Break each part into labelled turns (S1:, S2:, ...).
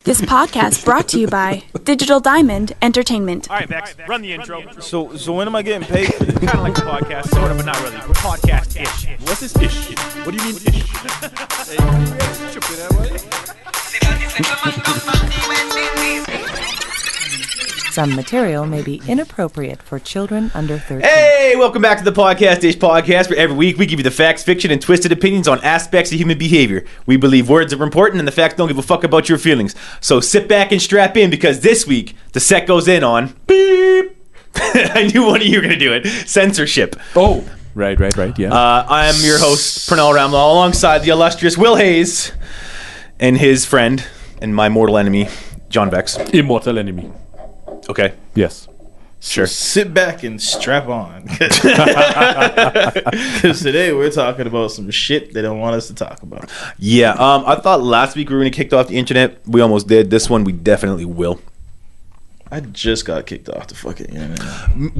S1: This podcast brought to you by Digital Diamond Entertainment.
S2: All right, Bex, run the intro.
S3: So when am I getting paid?
S2: Kind of like a podcast, sort of, but not really. We're podcast-ish.
S3: What's this ish? What do you mean ish?
S4: Some material may be inappropriate for children under 13.
S5: Hey, welcome back to the Podcast-ish podcast, where every week we give you the facts, fiction, and twisted opinions on aspects of human behavior. We believe words are important and the facts don't give a fuck about your feelings. So sit back and strap in, because this week the set goes in on beep. I knew one of you were going to do it. Censorship.
S3: Oh, right, yeah.
S5: I'm your host, Pernell Ramlaw, alongside the illustrious Will Hayes and his friend and my mortal enemy, John Vex.
S3: Immortal enemy.
S5: Okay.
S3: Yes.
S5: Sure.
S6: Sit back and strap on. Because today we're talking about some shit they don't want us to talk about.
S5: Yeah, I thought last week we were going to kick off the internet. We almost did. This one we definitely will.
S6: I just got kicked off the fucking internet.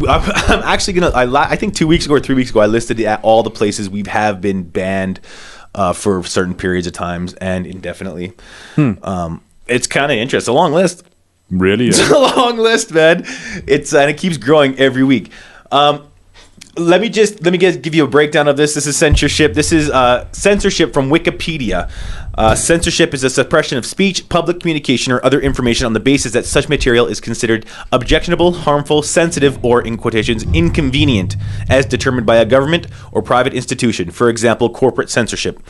S5: I'm actually going to, I think 2 weeks ago or 3 weeks ago, I listed all the places we have been banned for certain periods of times and indefinitely. It's kind of interesting. It's a long list.
S3: Really?
S5: It's a long list, man. And it keeps growing every week. Let me give you a breakdown of this. This is censorship. This is censorship from Wikipedia. Censorship is a suppression of speech, public communication, or other information on the basis that such material is considered objectionable, harmful, sensitive, or, in quotations, inconvenient, as determined by a government or private institution. For example, corporate censorship.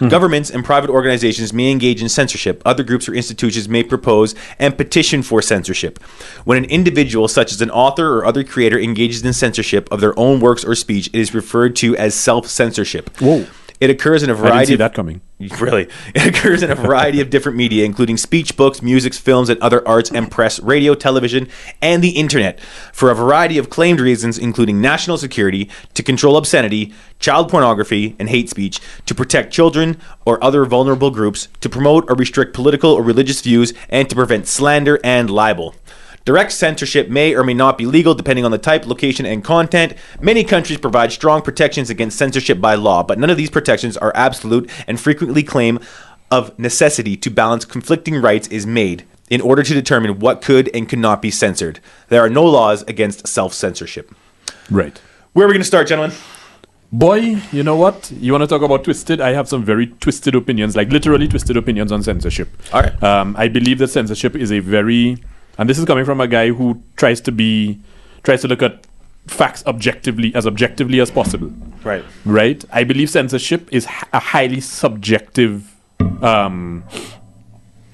S5: Governments and private organizations may engage in censorship. Other groups or institutions may propose and petition for censorship. When an individual, such as an author or other creator, engages in censorship of their own works or speech, it is referred to as self-censorship.
S3: Whoa.
S5: It occurs in a variety.
S3: I didn't see that coming.
S5: Really, it occurs in a variety of different media, including speech, books, music, films, and other arts and press, radio, television, and the internet, for a variety of claimed reasons, including national security, to control obscenity, child pornography, and hate speech, to protect children or other vulnerable groups, to promote or restrict political or religious views, and to prevent slander and libel. Direct censorship may or may not be legal depending on the type, location, and content. Many countries provide strong protections against censorship by law, but none of these protections are absolute, and frequently claim of necessity to balance conflicting rights is made in order to determine what could and could not be censored. There are no laws against self-censorship.
S3: Right.
S5: Where are we going to start, gentlemen?
S3: Boy, you know what? You want to talk about twisted? I have some very twisted opinions, like literally twisted opinions on censorship.
S5: All right.
S3: I believe that censorship is a very... And this is coming from a guy who tries to look at facts objectively as possible.
S5: Right.
S3: Right? I believe censorship is a highly subjective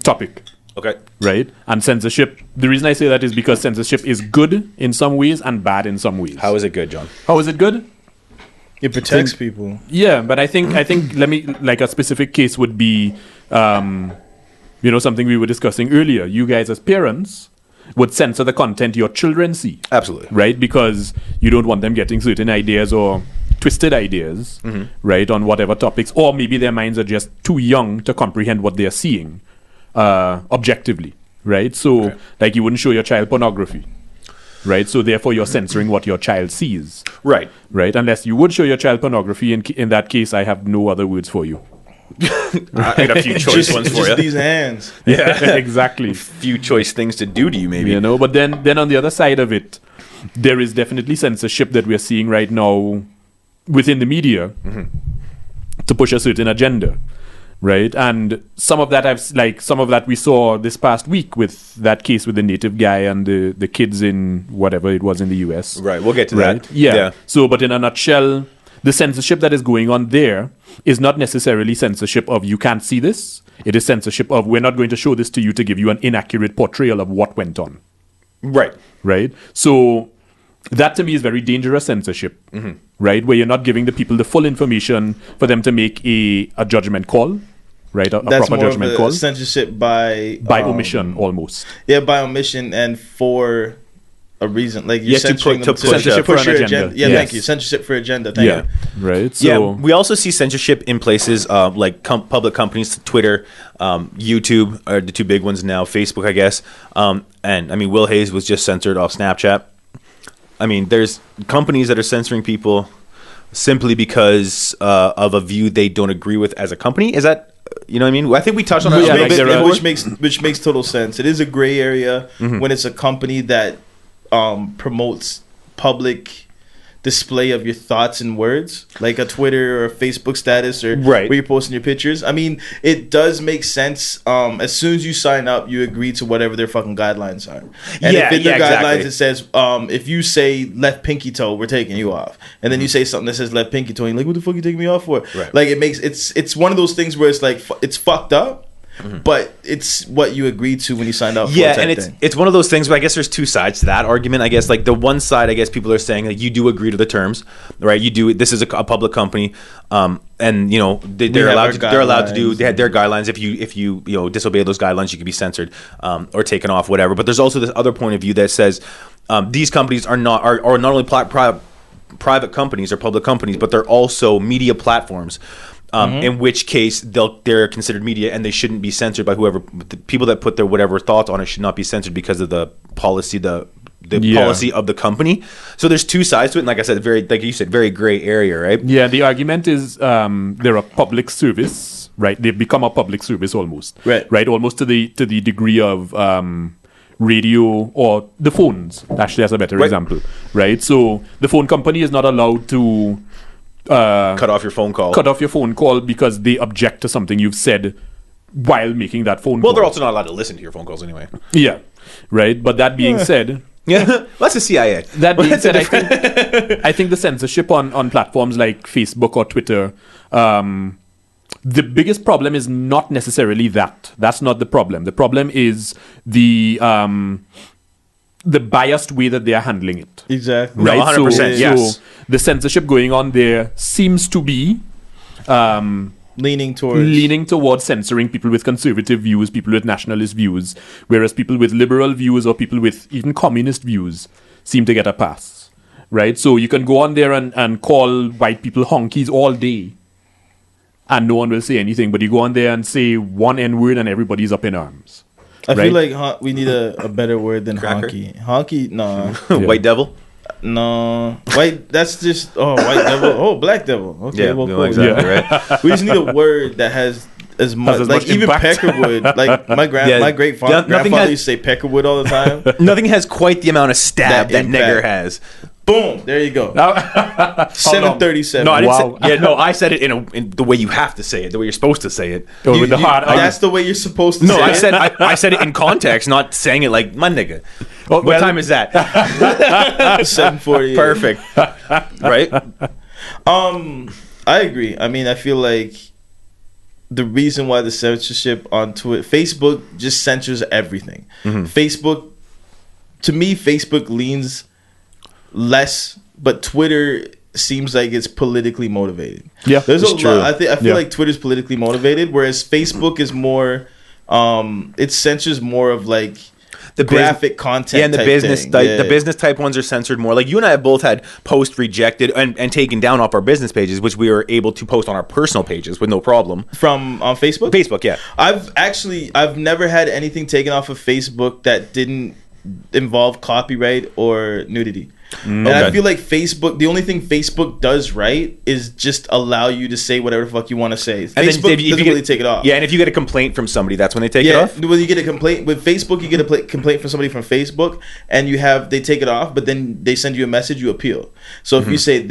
S3: topic.
S5: Okay.
S3: Right? And censorship, the reason I say that is because censorship is good in some ways and bad in some ways.
S5: How is it good, John?
S3: How is it good?
S6: It protects people.
S3: Yeah, but I think let me, like, a specific case would be something we were discussing earlier. You guys as parents would censor the content your children see.
S5: Absolutely.
S3: Right? Because you don't want them getting certain ideas or twisted ideas, right, on whatever topics. Or maybe their minds are just too young to comprehend what they're seeing objectively, right? So, like, you wouldn't show your child pornography, right? So, therefore, you're censoring what your child sees.
S5: Right.
S3: Right? Unless you would show your child pornography, in that case, I have no other words for you.
S5: I got a few choice ones for you.
S6: Just these hands.
S3: Yeah, exactly.
S5: A few choice things to do to you, maybe.
S3: But then on the other side of it, there is definitely censorship that we're seeing right now within the media to push a certain agenda, right? And some of that we saw this past week with that case with the native guy and the kids in whatever it was in the US.
S5: Right, we'll get to
S3: right?
S5: that.
S3: Yeah. So, but in a nutshell, the censorship that is going on there is not necessarily censorship of you can't see this. It is censorship of we're not going to show this to you to give you an inaccurate portrayal of what went on.
S5: Right.
S3: Right? So that to me is very dangerous censorship, right? Where you're not giving the people the full information for them to make a judgment call, right? A
S6: That's
S3: proper
S6: more
S3: judgment
S6: of
S3: call.
S6: Censorship by
S3: omission almost.
S6: Yeah, by omission and for a reason, like you're
S5: Yes,
S6: censoring them to
S3: censorship for
S6: push
S3: an
S6: your
S3: agenda.
S6: Yeah,
S3: Yes.
S6: thank you. Censorship for agenda. Thank you.
S3: Right. So
S5: Yeah, we also see censorship in places like public companies, Twitter, YouTube are the two big ones now, Facebook, I guess. And I mean, Will Hayes was just censored off Snapchat. I mean, there's companies that are censoring people simply because of a view they don't agree with as a company. Is that You know what I mean? I think we touched on that
S3: Yeah,
S5: a little
S3: like
S5: bit.
S3: there are-
S6: which makes total sense. It is a gray area when it's a company that promotes public display of your thoughts and words, like a Twitter or a Facebook status, or
S5: Right.
S6: where you're posting your pictures. I mean, it does make sense. As soon as you sign up, you agree to whatever their fucking guidelines are. And
S5: Yeah,
S6: if in their
S5: yeah,
S6: guidelines
S5: exactly.
S6: it says, if you say left pinky toe, we're taking you off, and then you say something that says left pinky toe, and you're like, what the fuck you taking me off for?
S5: Right.
S6: Like, it's one of those things where it's like it's fucked up. But it's what you agreed to when you signed up.
S5: Yeah,
S6: for
S5: and it's one of those things. But I guess there's two sides to that argument. I guess like the one side, I guess people are saying like you do agree to the terms, right? You do. This is a public company, and you know they're
S6: have
S5: allowed
S6: our
S5: to. They're allowed to do.
S6: guidelines.
S5: They had their guidelines. If you disobey those guidelines, you could be censored or taken off, whatever. But there's also this other point of view that says these companies are not only private companies or public companies, but they're also media platforms. In which case they're considered media and they shouldn't be censored by whoever. The people that put their whatever thoughts on it should not be censored because of the policy, the policy of the company. So there's two sides to it, and like I said, very like you said, very gray area, right?
S3: Yeah, the argument is they're a public service, right? They've become a public service almost,
S6: Right.
S3: Almost to the degree of radio or the phones. Actually, that's a better example, right? So the phone company is not allowed to
S5: Cut off your phone call.
S3: Because they object to something you've said while making that phone call.
S5: Well, they're also not allowed to listen to your phone calls anyway.
S3: Yeah, right. But that being said,
S5: Yeah, that's the CIA.
S3: that being said, I think the censorship on platforms like Facebook or Twitter, the biggest problem is not necessarily that. That's not the problem. The problem is the biased way that they are handling it.
S6: exactly
S3: Right?
S5: 100%, yes.
S3: So the censorship going on there seems to be
S6: leaning
S3: towards censoring people with conservative views, people with nationalist views, whereas people with liberal views or people with even communist views seem to get a pass. Right? So you can go on there and call white people honkies all day and no one will say anything, but you go on there and say one N-word and everybody's up in arms.
S6: I
S3: right?
S6: feel like we need a better word than
S5: Cracker?
S6: honky. Honky, no,
S5: White devil.
S6: no. White. That's just white devil. Oh, black devil. Okay, well,
S5: no,
S6: cool.
S5: exactly right.
S6: We just need a word that has as much,
S3: as
S6: like
S3: much
S6: even
S3: impact.
S6: peckerwood. Like my
S5: Nothing
S6: grandfather
S5: has-
S6: used to say peckerwood all the time.
S5: Nothing has quite the amount of stab that
S6: impact.
S5: nigger has.
S6: Boom. There you go. 737.
S5: No, I didn't
S3: Wow.
S5: say. Yeah, no, I said it in the way you have to say it, the way you're supposed to say it.
S3: Or with the hard
S6: That's the way you're supposed to
S5: No,
S6: say
S5: I
S6: it.
S5: said I said it in context, not saying it like my nigga.
S3: Well,
S5: What time is that?
S6: 748.
S5: Perfect. Right?
S6: I agree. I mean, I feel like the reason why the censorship on Twitter, Facebook just censors everything. Facebook, to me, Facebook leans less, but Twitter seems like it's politically motivated.
S3: Yeah,
S6: there's
S3: it's
S6: a
S3: true.
S6: lot. I feel
S3: Yeah.
S6: like Twitter's politically motivated, whereas Facebook is more. It censors more of like
S5: The
S6: graphic content.
S5: Yeah, and the
S6: type
S5: business
S6: thing.
S5: type,
S6: Yeah.
S5: the business type ones are censored more. Like you and I have both had posts rejected and taken down off our business pages, which we were able to post on our personal pages with no problem.
S6: From on Facebook.
S5: Facebook, yeah.
S6: I've never had anything taken off of Facebook that didn't involve copyright or nudity. And I feel like Facebook, the only thing Facebook does right is just allow you to say whatever the fuck you want to say.
S5: And
S6: Facebook
S5: then if you
S6: doesn't
S5: get-
S6: really take it off.
S5: Yeah, and if you get a complaint from somebody, that's when they take it
S6: Yeah,
S5: off.
S6: when you get a complaint with Facebook, you get a complaint from somebody from Facebook, and they take it off, but then they send you a message, you appeal. So if you say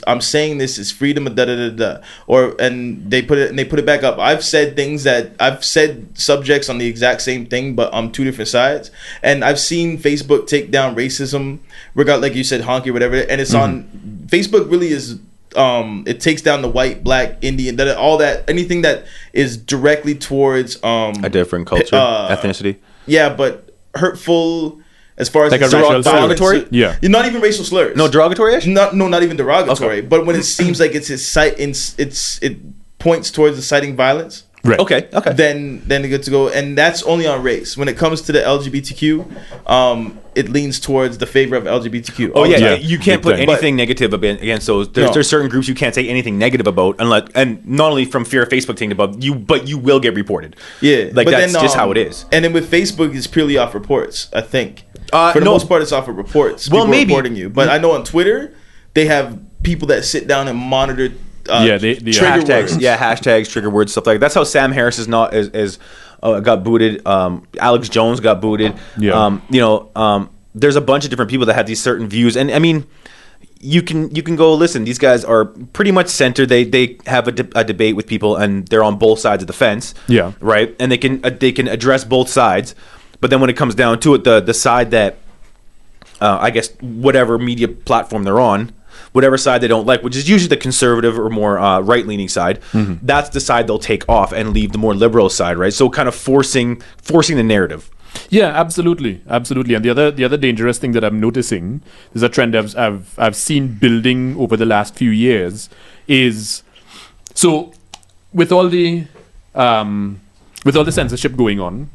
S6: I'm saying this is freedom of da da da da, and they put it back up. I've said subjects on the exact same thing, but on two different sides, and I've seen Facebook take down racism, like you said, honky, whatever, and it's on Facebook. Really is. It takes down the white, black, Indian, all that, anything that is directly towards
S5: A different culture, ethnicity.
S6: Yeah, but hurtful as far as
S3: Like a
S6: it's
S3: racial slur.
S5: derogatory?
S3: Yeah.
S6: You're not even racial slurs.
S5: No derogatory. Actually?
S6: Not even derogatory.
S5: Okay.
S6: But when it seems like it points towards inciting violence.
S3: Right.
S5: Okay.
S6: Then they're good to go, and that's only on race. When it comes to the LGBTQ, it leans towards the favor of LGBTQ.
S5: Oh yeah,
S3: Yeah,
S5: you can't
S3: big
S5: put
S3: time.
S5: anything negative against those. There's certain groups you can't say anything negative about, and not only from fear of Facebook taking about you, but you will get reported.
S6: Yeah,
S5: like
S6: but
S5: that's
S6: then,
S5: just how it is.
S6: And then with Facebook, it's purely off reports. I think for the
S5: no.
S6: most part, it's off of reports.
S5: Well,
S6: People
S5: maybe.
S6: reporting you, but I know on Twitter they have people that sit down and monitor
S3: they
S6: trigger
S5: hashtags,
S6: words.
S5: hashtags, trigger words, stuff like that. That's how Sam Harris got booted. Alex Jones got booted.
S3: Yeah.
S5: There's a bunch of different people that have these certain views, and I mean, you can go listen. These guys are pretty much centered. They have a debate with people, and they're on both sides of the fence.
S3: Yeah.
S5: Right, and they can address both sides. But then when it comes down to it, the side that I guess whatever media platform they're on, whatever side they don't like, which is usually the conservative or more right-leaning side, that's the side they'll take off and leave the more liberal side, right? So kind of forcing the narrative.
S3: Yeah, absolutely. And the other dangerous thing that I'm noticing is a trend I've seen building over the last few years is, so with all the censorship going on,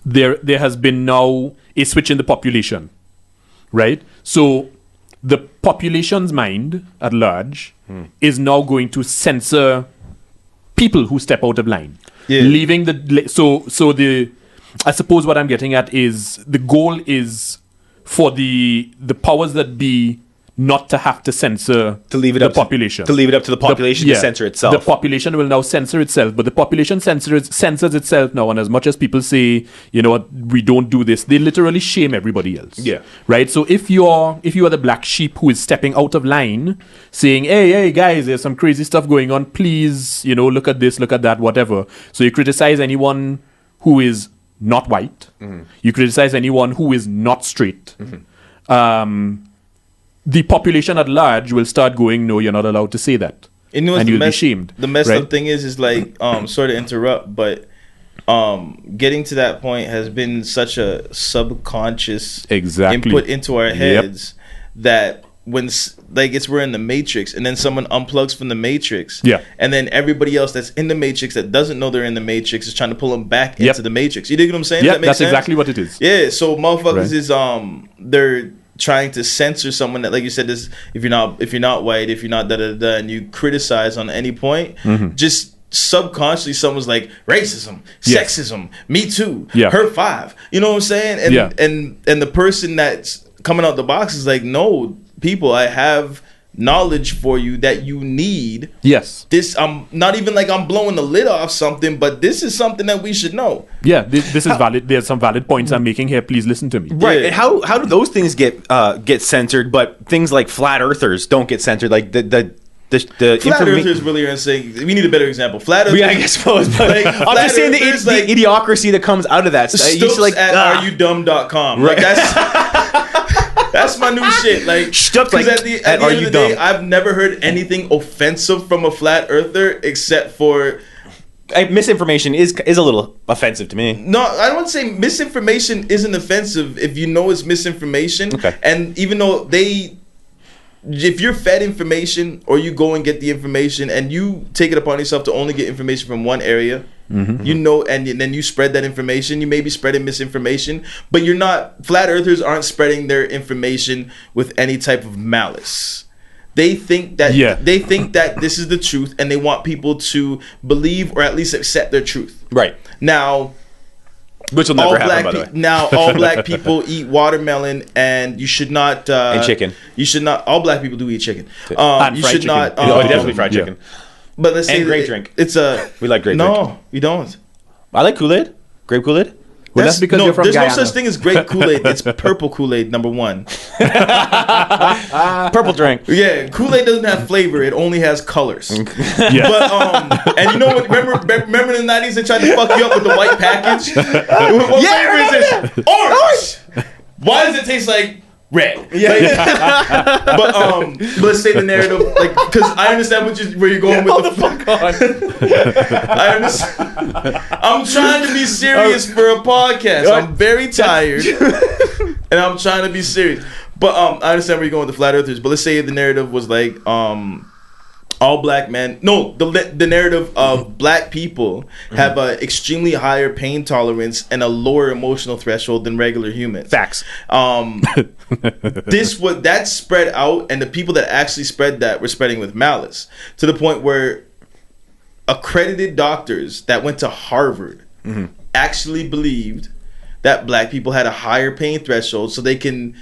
S3: there has been now a switch in the population, right? So the population's mind at large is now going to censor people who step out of line, leaving I suppose what I'm getting at is the goal is for the powers that be not to have to censor
S5: To leave it
S3: the
S5: up
S3: population.
S5: to leave it up to the population to censor itself.
S3: The population will now censor itself, but the population censors itself now. And as much as people say, you know what, we don't do this, they literally shame everybody else.
S5: Yeah.
S3: Right. So if you are the black sheep who is stepping out of line, saying, hey guys, there's some crazy stuff going on. Please, look at this, look at that, whatever. So you criticize anyone who is not white. You criticize anyone who is not straight. The population at large will start going, no, you're not allowed to say that.
S6: And you'll
S3: be shamed.
S6: The messed
S3: right?
S6: up thing is like, sorry to interrupt, but getting to that point has been such a subconscious input into our heads that when we're in the Matrix and then someone unplugs from the Matrix, and then everybody else that's in the Matrix that doesn't know they're in the Matrix is trying to pull them back into the Matrix. You dig what I'm saying?
S3: Yeah, that's exactly what it is.
S6: Yeah, so motherfuckers is they're trying to censor someone that, like you said, this if you're not white, if you're not and you criticize on any point, just subconsciously someone's like racism, sexism, Me Too, Her 5. You know what I'm saying? And the person that's coming out the box is like, no, people, I have knowledge for you that you need.
S3: Yes.
S6: This, I'm not even like I'm blowing the lid off something, but this is something that we should know.
S3: Yeah, this is valid. There's some valid points I'm making here. Please listen to me.
S5: Right. And how do those things get censored, but things like flat earthers don't get censored? Like the
S6: flat earthers really are saying we need a better example. Flat earthers,
S5: I suppose. But like, I'm just saying the idiocracy that comes out of that.
S6: Stokes like at areyoudumb.com. Right. Like that's my new shit. Like, because at the end of the day, I've never heard anything offensive from a flat earther except for
S5: misinformation is a little offensive to me.
S6: No, I don't say misinformation isn't offensive if you know it's misinformation.
S5: Okay.
S6: And even though if you're fed information or you go and get the information and you take it upon yourself to only get information from one area, and then you spread that information, you may be spreading misinformation, but you're not. Flat earthers aren't spreading their information with any type of malice. They think that this is the truth, and they want people to believe or at least accept their truth.
S5: Right.
S6: Now,
S5: which will never happen, by the way.
S6: Now, all black people eat watermelon, and you should not.
S5: And chicken.
S6: You should not. All black people do eat chicken.
S3: And
S6: you
S3: fried
S6: should
S3: chicken.
S6: not.
S5: Definitely fried chicken.
S6: But let's say
S5: grape drink.
S6: It's a.
S5: We like grape drink.
S6: No, we don't.
S5: I like Kool-Aid. Grape Kool-Aid.
S3: Well, that's because you're from
S6: there's
S3: Guyana.
S6: no such thing as grape Kool-Aid. It's purple Kool-Aid, number one.
S5: Purple drink.
S6: Yeah, Kool-Aid doesn't have flavor. It only has colors.
S3: Yeah.
S6: But and you know what? Remember in the 90s they tried to fuck you up with the white package. What flavor is this? Orange. Why does it taste like red? Yeah. But let's say the narrative, like, because I understand where you're going with the fuck on. I understand. I'm trying to be serious for a podcast. I'm very tired, and I'm trying to be serious. But I understand where you're going with the flat earthers. But let's say the narrative was like all black men. No, the narrative of black people have an extremely higher pain tolerance and a lower emotional threshold than regular humans.
S5: Facts.
S6: That spread out, and the people that actually spread that were spreading with malice to the point where accredited doctors that went to Harvard actually believed that black people had a higher pain threshold, so they can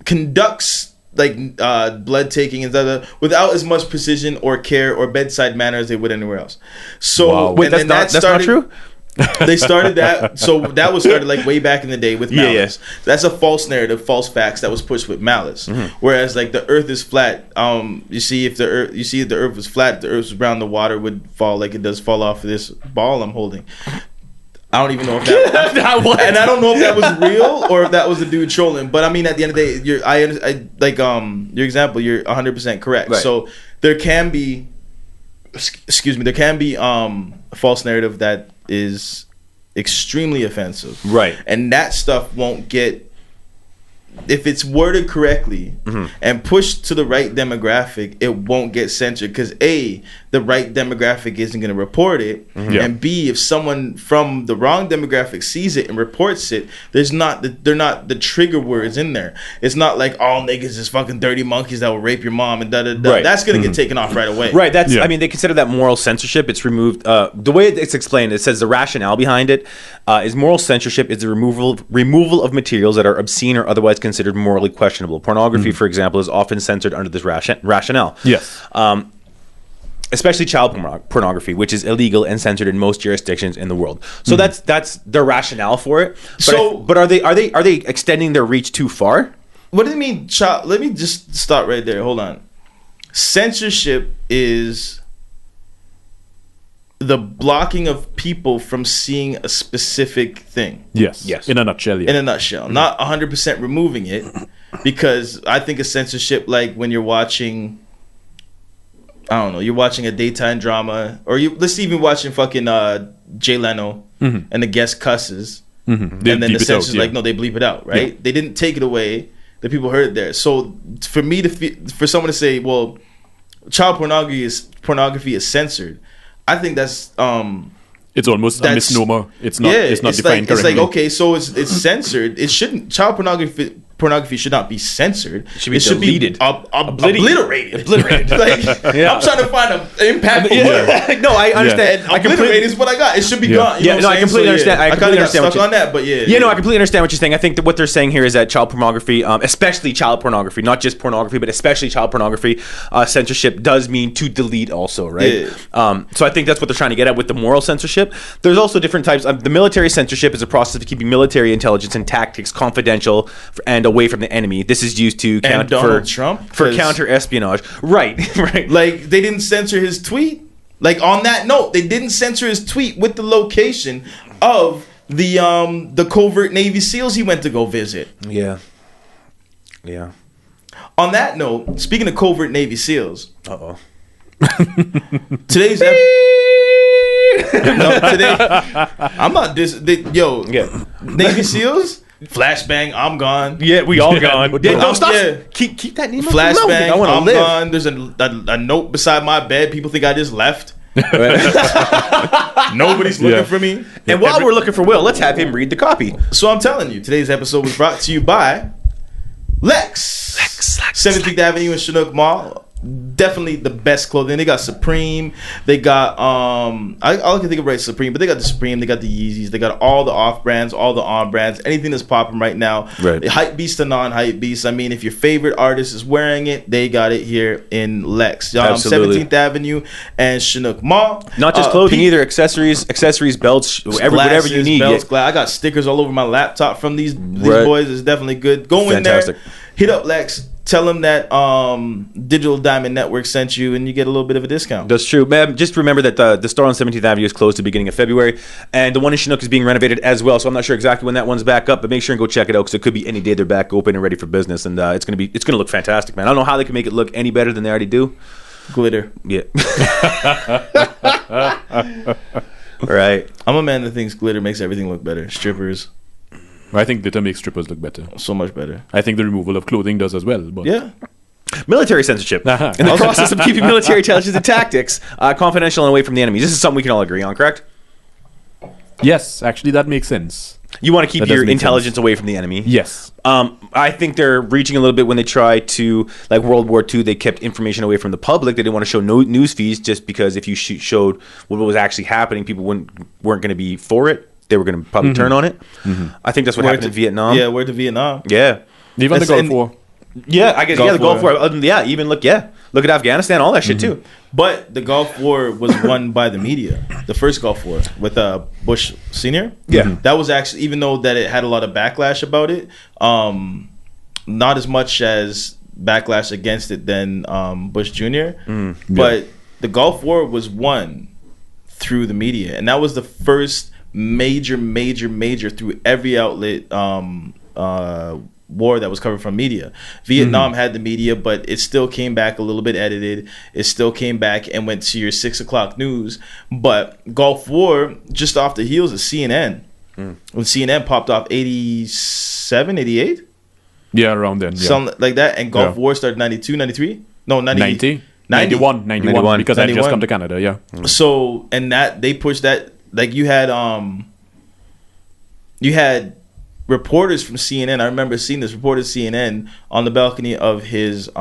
S6: conducts like blood taking and without as much precision or care or bedside manner as they would anywhere else. So
S3: Wow.
S5: Wait, that's not true?
S6: They started that. So that was started like way back in the day with malice.
S5: Yeah.
S6: That's a false narrative, false facts that was pushed with malice. Whereas like the earth is flat. You see if the earth was flat, if the earth was round, the water would fall like it does fall off of this ball I'm holding. I don't even know if that and I don't know if that was real or if that was the dude trolling. But I mean, at the end of the day, your example, you're 100% correct.
S5: Right.
S6: So there can be, there can be a false narrative that is extremely offensive,
S5: Right.
S6: And that stuff won't get, if it's worded correctly and pushed to the right demographic, it won't get censored because A, the right demographic isn't going to report it, and B, if someone from the wrong demographic sees it and reports it, they're not the trigger words in there. It's not like all niggas is fucking dirty monkeys that will rape your mom and da da da.
S5: Right.
S6: That's going to get taken off right away.
S5: Right. That's.
S3: Yeah.
S5: I mean, they consider that moral censorship. It's removed. The way it's explained, it says the rationale behind it is moral censorship is the removal of materials that are obscene or otherwise considered morally questionable. Pornography, for example, is often censored under this rationale.
S3: Yes.
S5: Especially child pornography, which is illegal and censored in most jurisdictions in the world. So that's their rationale for it. But are they extending their reach too far?
S6: What do you mean, child? Let me just stop right there. Hold on. Censorship is the blocking of people from seeing a specific thing.
S3: Yes. In a nutshell, yeah.
S6: In a nutshell, not 100% removing it, because I think of censorship like when you're watching, I don't know, you're watching a daytime drama, or let's even watching fucking Jay Leno and the guest cusses, and then the censor's like, no, they bleep it out, right?
S3: Yeah.
S6: They didn't take it away. The people heard it there. So for me for someone to say, well, child pornography is censored, I think that's
S3: it's almost a misnomer. It's not. It's not defined correctly.
S6: It's like, okay, so it's censored. It shouldn't. Child pornography should not be censored.
S5: It should be deleted.
S6: Obliterated. Like, I'm trying to find an impactful word.
S5: No, I understand.
S6: And obliterate is what I got. It should be gone. You know what I'm
S5: I completely
S6: saying?
S5: understand. I
S6: kind
S5: completely
S6: of got
S5: understand
S6: stuck on that, but yeah.
S5: Yeah, no, I completely understand what you're saying. I think that what they're saying here is that child pornography, especially child pornography, not just pornography, but especially child pornography, censorship does mean to delete also, right?
S6: Yeah.
S5: So I think that's what they're trying to get at with the moral censorship. There's also different types. The military censorship is a process of keeping military intelligence and tactics confidential and away from the enemy. This is used to counter espionage. Right.
S6: Like, they didn't censor his tweet. Like, on that note, they didn't censor his tweet with the location of the covert Navy SEALs he went to go visit.
S5: Yeah.
S6: On that note, speaking of covert Navy SEALs, today's I'm not Navy SEALs. Flashbang, I'm gone.
S5: Yeah, we all gone. Stop.
S6: Yeah.
S5: Keep that name.
S6: Flashbang,
S5: I want to
S6: I'm
S5: live.
S6: gone. There's a note beside my bed. People think I just left. Nobody's looking for me.
S5: And while we're looking for Will, let's have him read the copy.
S6: So I'm telling you, today's episode was brought to you by Lex. 17th Avenue in Chinook Mall. Definitely the best clothing. They got Supreme. They got all I can think of right Supreme, but they got the Supreme. They got the Yeezys. They got all the off brands, all the on brands. Anything that's popping right now.
S5: Right.
S6: The hype beast to non-hype beast. I mean, if your favorite artist is wearing it, they got it here in Lex.
S5: Absolutely.
S6: 17th Avenue and Chinook Mall.
S5: Not just clothing either. Accessories, belts, whatever you need.
S6: Belts, I got stickers all over my laptop from these boys. It's definitely good. Go
S5: Fantastic.
S6: in there. Hit up Lex. Tell them that Digital Diamond Network sent you, and you get a little bit of a discount.
S5: That's true. Just remember that the store on 17th Avenue is closed at the beginning of February, and the one in Chinook is being renovated as well. So I'm not sure exactly when that one's back up, but make sure and go check it out because it could be any day they're back open and ready for business, and it's gonna look fantastic, man. I don't know how they can make it look any better than they already do.
S6: Glitter.
S5: Yeah. Right.
S6: I'm a man that thinks glitter makes everything look better. Strippers,
S3: I think glitter makes strippers look better.
S6: so much better.
S3: I think the removal of clothing does as well. But
S6: Yeah.
S5: Military censorship.
S3: Uh-huh.
S5: In the process of keeping military intelligence and tactics confidential and away from the enemy. This is something we can all agree on, correct?
S3: yes, actually, that makes sense.
S5: You want to keep
S3: That
S5: your
S3: does make
S5: intelligence
S3: sense.
S5: away from the enemy.
S3: Yes.
S5: I think they're reaching a little bit when they try to, like World War II, they kept information away from the public. They didn't want to show news feeds just because if you showed what was actually happening, people weren't going to be for it. They were going to probably turn on it. I think that's what happened in Vietnam.
S6: Yeah, where to Vietnam.
S5: Yeah.
S3: Even the
S6: That's-
S3: Gulf War.
S5: Yeah, I guess.
S6: Gulf
S5: The Gulf
S6: War.
S5: War. Look at Afghanistan, all that shit too.
S6: But the Gulf War was won by the media. The first Gulf War with Bush Senior.
S5: Yeah.
S6: That was actually, even though that it had a lot of backlash about it, not as much as backlash against it than Bush Jr. But the Gulf War was won through the media, and that was the first major through every outlet war that was covered from media. Vietnam had the media, but it still came back a little bit edited. It still came back and went to your 6 o'clock news. But Gulf War, just off the heels of CNN, when CNN popped off 87, 88?
S3: Yeah, around then. Yeah.
S6: Something like that. And Gulf War started 92, 93? No,
S3: 90? 91, because I just come to Canada, yeah.
S6: So, and that, they pushed that, like you had reporters from CNN. I remember seeing this reporter CNN on the balcony of his his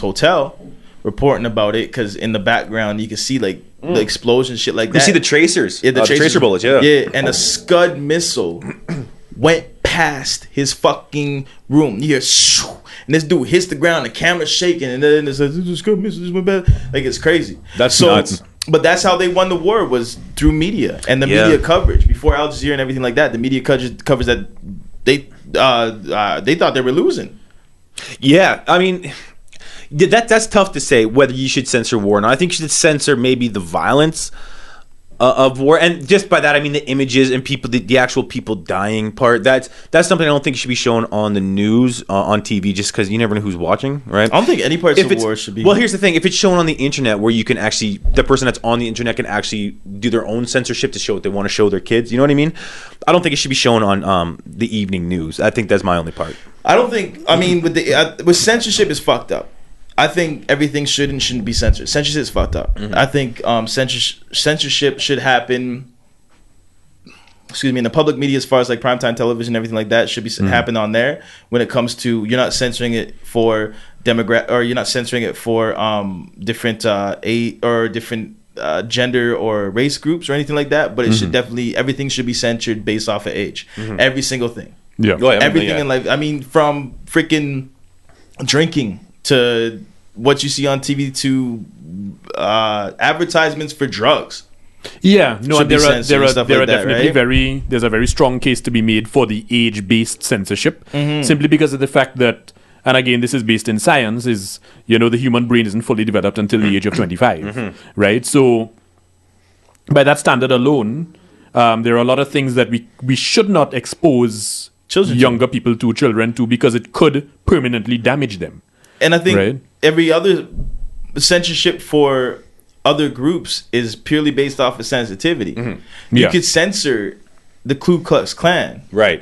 S6: hotel reporting about it, because in the background you can see like the explosion, shit like that.
S5: You see the tracers.
S6: Yeah, the
S5: tracer bullets, yeah.
S6: Yeah, and a Scud missile went past his fucking room. You hear shoo, and this dude hits the ground, the camera's shaking, and then it says, "This is Scud missile, this is my bad." Like, it's crazy.
S5: That's nuts.
S6: But that's how they won the war, was through media and the media coverage. Before Al Jazeera and everything like that, the media covers that they thought they were losing.
S5: Yeah, I mean, that's tough to say whether you should censor war or not. I think you should censor maybe the violence of war, and just by that I mean the images and people, the actual people dying part. That's something I don't think should be shown on the news, on TV, just because you never know who's watching, right?
S6: I don't think any parts of war should be.
S5: Well, here's the thing: if it's shown on the internet, where you can actually, the person that's on the internet can actually do their own censorship to show what they want to show their kids. You know what I mean? I don't think it should be shown on the evening news. I think that's my only part.
S6: I don't think. I mean, with censorship is fucked up. I think everything should and shouldn't be censored. Censorship is fucked up. I think censorship should happen. Excuse me, in the public media, as far as like primetime television, everything like that should be happen on there. When it comes to, you're not censoring it for or you're not censoring it for different different gender or race groups or anything like that. But it should definitely, everything should be censored based off of age. Every single thing.
S3: Yeah.
S6: Everything in life. I mean, from freaking drinking to what you see on TV to advertisements for drugs.
S3: Yeah, no,
S6: Should be
S3: there are
S6: censored and stuff like that,
S3: definitely
S6: right?
S3: there's a very strong case to be made for the age-based censorship, simply because of the fact that, and again, this is based in science, is, the human brain isn't fully developed until the age of 25, right? So, by that standard alone, there are a lot of things that we should not expose younger people to, children to, because it could permanently damage them.
S6: And I think every other censorship for other groups is purely based off of sensitivity. You could censor the Ku Klux Klan.
S5: Right.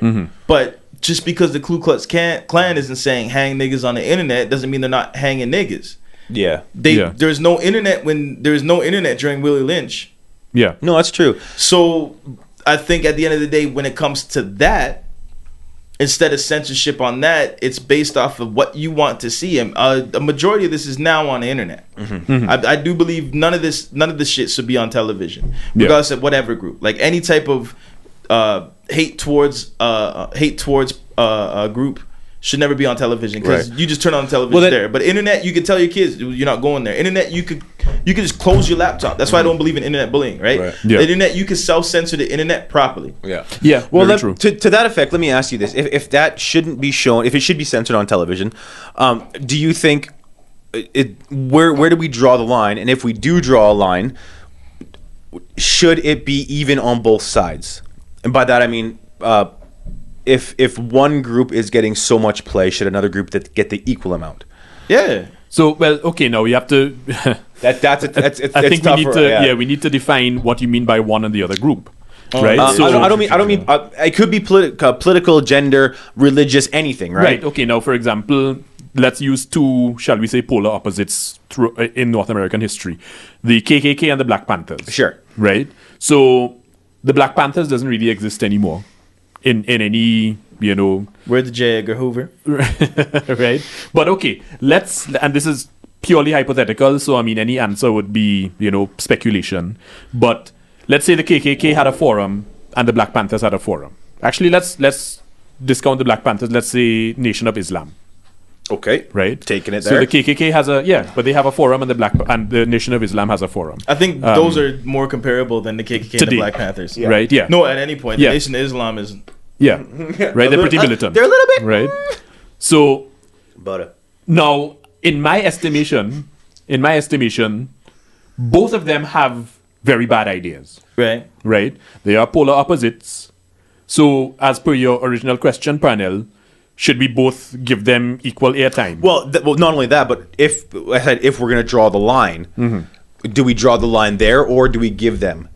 S6: But just because the Ku Klux Klan isn't saying hang niggas on the internet doesn't mean they're not hanging niggas.
S5: Yeah.
S6: There's no internet during Willie Lynch.
S3: Yeah.
S5: No, that's true.
S6: So I think at the end of the day, when it comes to that, instead of censorship on that, it's based off of what you want to see. A majority of this is now on the internet. I do believe none of this shit should be on television, regardless of whatever group. Like any type of hate towards a group should never be on television, because you just turn on the television there. But internet, you can tell your kids you're not going there. Internet, you could just close your laptop. That's why I don't believe in internet bullying, right?
S3: Yeah.
S6: The internet, you can self-censor the internet properly.
S3: Yeah.
S5: Well,
S3: true.
S5: To that effect, let me ask you this: if that shouldn't be shown, if it should be censored on television, do you think where do we draw the line? And if we do draw a line, should it be even on both sides? And by that I mean, if one group is getting so much play, should another group get the equal amount?
S6: Yeah.
S3: So, well, okay, now we have to.
S5: I
S3: think we need to. We need to define what you mean by one and the other group, right?
S5: I don't mean. It could be political, gender, religious, anything, right?
S3: Right. Okay. Now, for example, let's use two, shall we say, polar opposites in North American history: the KKK and the Black Panthers.
S5: Sure.
S3: Right. So the Black Panthers doesn't really exist anymore in any.
S6: We're the J. Edgar Hoover.
S3: Right? But okay, and this is purely hypothetical, so I mean any answer would be, speculation. But let's say the KKK had a forum and the Black Panthers had a forum. Actually, let's discount the Black Panthers, let's say Nation of Islam,
S5: Okay.
S3: right?
S5: Taking it
S3: So
S5: there.
S3: the KKK has but they have a forum, and the Nation of Islam has a forum.
S6: I think those are more comparable than the KKK and
S3: Today.
S6: the Black Panthers.
S3: Right? Yeah.
S6: No, at any point,
S3: Yeah.
S6: the Nation of Islam is.
S3: Yeah. Right? They're pretty militant.
S5: They're a little bit.
S3: Right? So
S5: But
S3: now, in my estimation, both of them have very bad ideas.
S6: Right.
S3: Right? They are polar opposites. So, as per your original question, Parnell, should we both give them equal airtime?
S5: well, not only that, but if I said if we're going to draw the line, do we draw the line there or do we give them?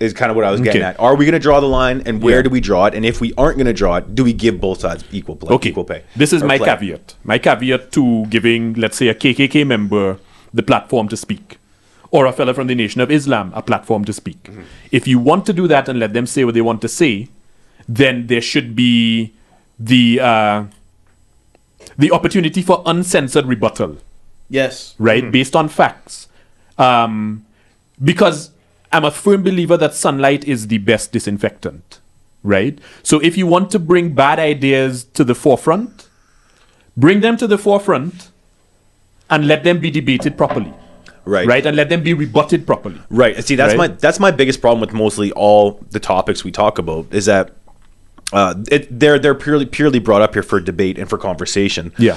S5: Is kind of what I was getting
S3: Okay.
S5: at. Are we going to draw the line, and where
S3: Yeah.
S5: do we draw it? And if we aren't going to draw it, do we give both sides equal play?
S3: Okay.
S5: Equal pay.
S3: This is
S5: Or
S3: my
S5: play?
S3: caveat. My caveat to giving, let's say, a KKK member the platform to speak, or a fella from the Nation of Islam a platform to speak. If you want to do that and let them say what they want to say, then there should be the opportunity for uncensored rebuttal,
S6: Yes.
S3: right, based on facts. Because I'm a firm believer that sunlight is the best disinfectant, right? So if you want to bring bad ideas to the forefront, bring them to the forefront and let them be debated properly,
S5: Right.
S3: right? And let them be rebutted properly.
S5: Right. See, that's
S3: Right?
S5: my biggest problem with mostly all the topics we talk about is that they're purely brought up here for debate and for conversation.
S3: Yeah.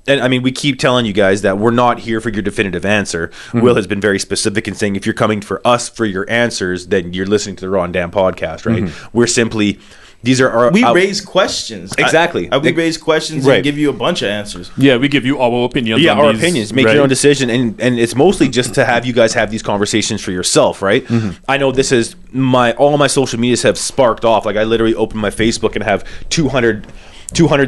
S5: And I mean, we keep telling you guys that we're not here for your definitive answer. Will has been very specific in saying if you're coming for us for your answers, then you're listening to the Raw and Damn podcast, right? We're simply these are our
S6: We raise questions.
S5: Exactly.
S6: We raise questions
S5: Right.
S6: and give you a bunch of answers.
S3: Yeah, we give you our opinions.
S5: yeah,
S3: on
S5: our
S3: these,
S5: opinions. Make
S3: right?
S5: your own decision, and it's mostly just to have you guys have these conversations for yourself, right? I know this is all my social medias have sparked off. Like I literally open my Facebook and have 200,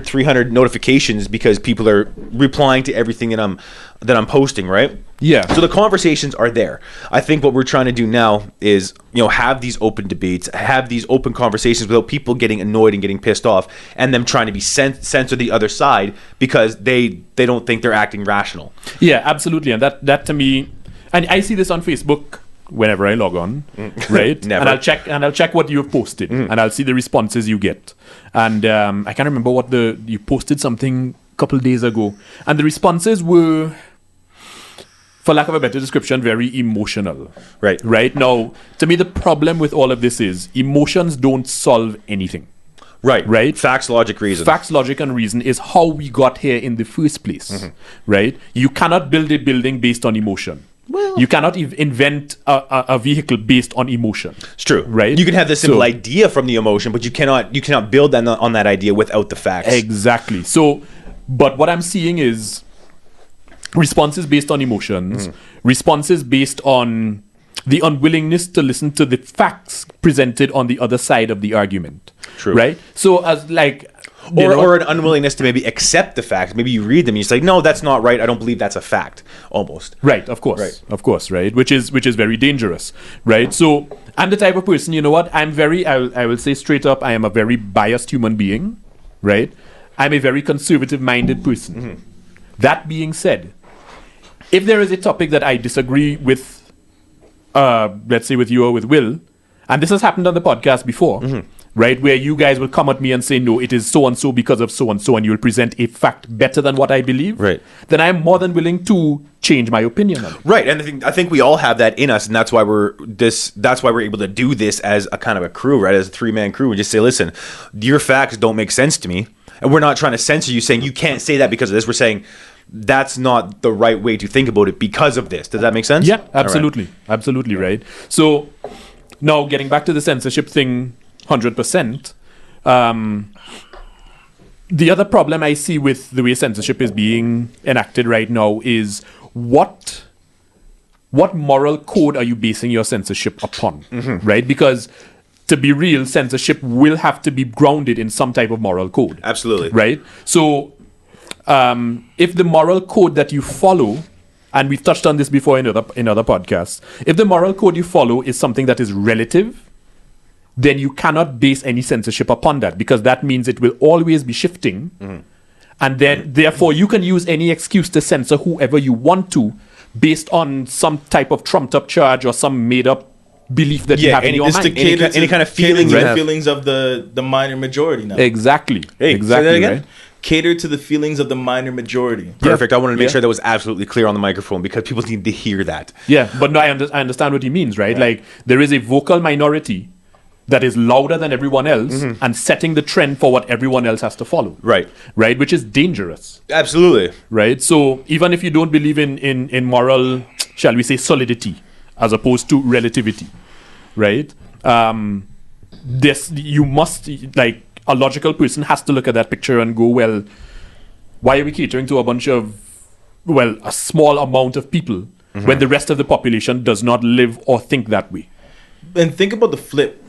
S5: 300 notifications because people are replying to everything that I'm posting, right?
S3: Yeah.
S5: So the conversations are there. I think what we're trying to do now is, have these open debates, have these open conversations without people getting annoyed and getting pissed off, and them trying to be censor the other side because they don't think they're acting rational.
S3: Yeah, absolutely. And that to me, and I see this on Facebook whenever I log on, right?
S5: Never.
S3: And I'll check what you've posted, and I'll see the responses you get. And I can't remember you posted something a couple days ago, and the responses were, for lack of a better description, very emotional.
S5: Right.
S3: Right? Now, to me, the problem with all of this is emotions don't solve anything. Right?
S5: Facts, logic, reason.
S3: Facts, logic, and reason is how we got here in the first place. Right? You cannot build a building based on emotion. Well, you cannot invent a vehicle based on emotion.
S5: It's true.
S3: Right?
S5: You can have this simple
S3: So-
S5: idea from the emotion, but you cannot build on that idea without the facts.
S3: Exactly. So, but what I'm seeing is responses based on emotions, responses based on the unwillingness to listen to the facts presented on the other side of the argument.
S5: True.
S3: Right? So, as like, you know-
S5: Or an unwillingness to maybe accept the facts. Maybe you read them and you say, no, that's not right. I don't believe that's a fact. Almost.
S3: Right, of course.
S5: Right.
S3: Of course, right? Which is very dangerous, right? So I'm the type of person, you know what? I will say straight up, I am a very biased human being, right? I'm a very conservative minded person. That being said, if there is a topic that I disagree with, let's say with you or with Will, and this has happened on the podcast before, right? Where you guys will come at me and say, no, it is so and so because of so and so, and you'll present a fact better than what I believe.
S5: Right.
S3: Then I'm more than willing to change my opinion on it.
S5: Right, and I think we all have that in us, and that's why we're able to do this as a kind of a crew, right? As a 3-man crew, and just say, listen, your facts don't make sense to me, and we're not trying to censor you, saying you can't say that because of this. We're saying that's not the right way to think about it because of this. Does that make sense?
S3: Yeah, absolutely. Absolutely, right. So now getting back to the censorship thing 100%, the other problem I see with the way censorship is being enacted right now is what moral code are you basing your censorship upon, right? Because to be real, censorship will have to be grounded in some type of moral code.
S5: Absolutely.
S3: Right? So if the moral code that you follow, and we've touched on this before in other podcasts, if the moral code you follow is something that is relative, then you cannot base any censorship upon that, because that means it will always be shifting. And then therefore you can use any excuse to censor whoever you want to based on some type of trumped up charge or some made up belief that you have in your
S6: It's to
S3: mind.
S6: cater
S5: any
S6: to
S5: kind of
S6: cater
S5: feelings
S6: to
S5: you
S6: the
S5: have.
S6: feelings of the minor majority now.
S3: Exactly.
S5: Hey, say
S3: exactly.
S5: that again?
S3: Right?
S6: Cater to the feelings of the minor majority.
S5: Perfect. I wanted to make
S3: Yeah.
S5: sure that was absolutely clear on the microphone because people need to hear that.
S3: Yeah, but no, I understand what he means, right? Like, there is a vocal minority that is louder than everyone else and setting the trend for what everyone else has to follow.
S5: Right.
S3: Right, which is dangerous.
S5: Absolutely.
S3: Right? So even if you don't believe in moral, shall we say, solidity as opposed to relativity, right? This you must, like, a logical person has to look at that picture and go, well, why are we catering to a bunch of, well, a small amount of people when the rest of the population does not live or think that way?
S6: And think about the flip.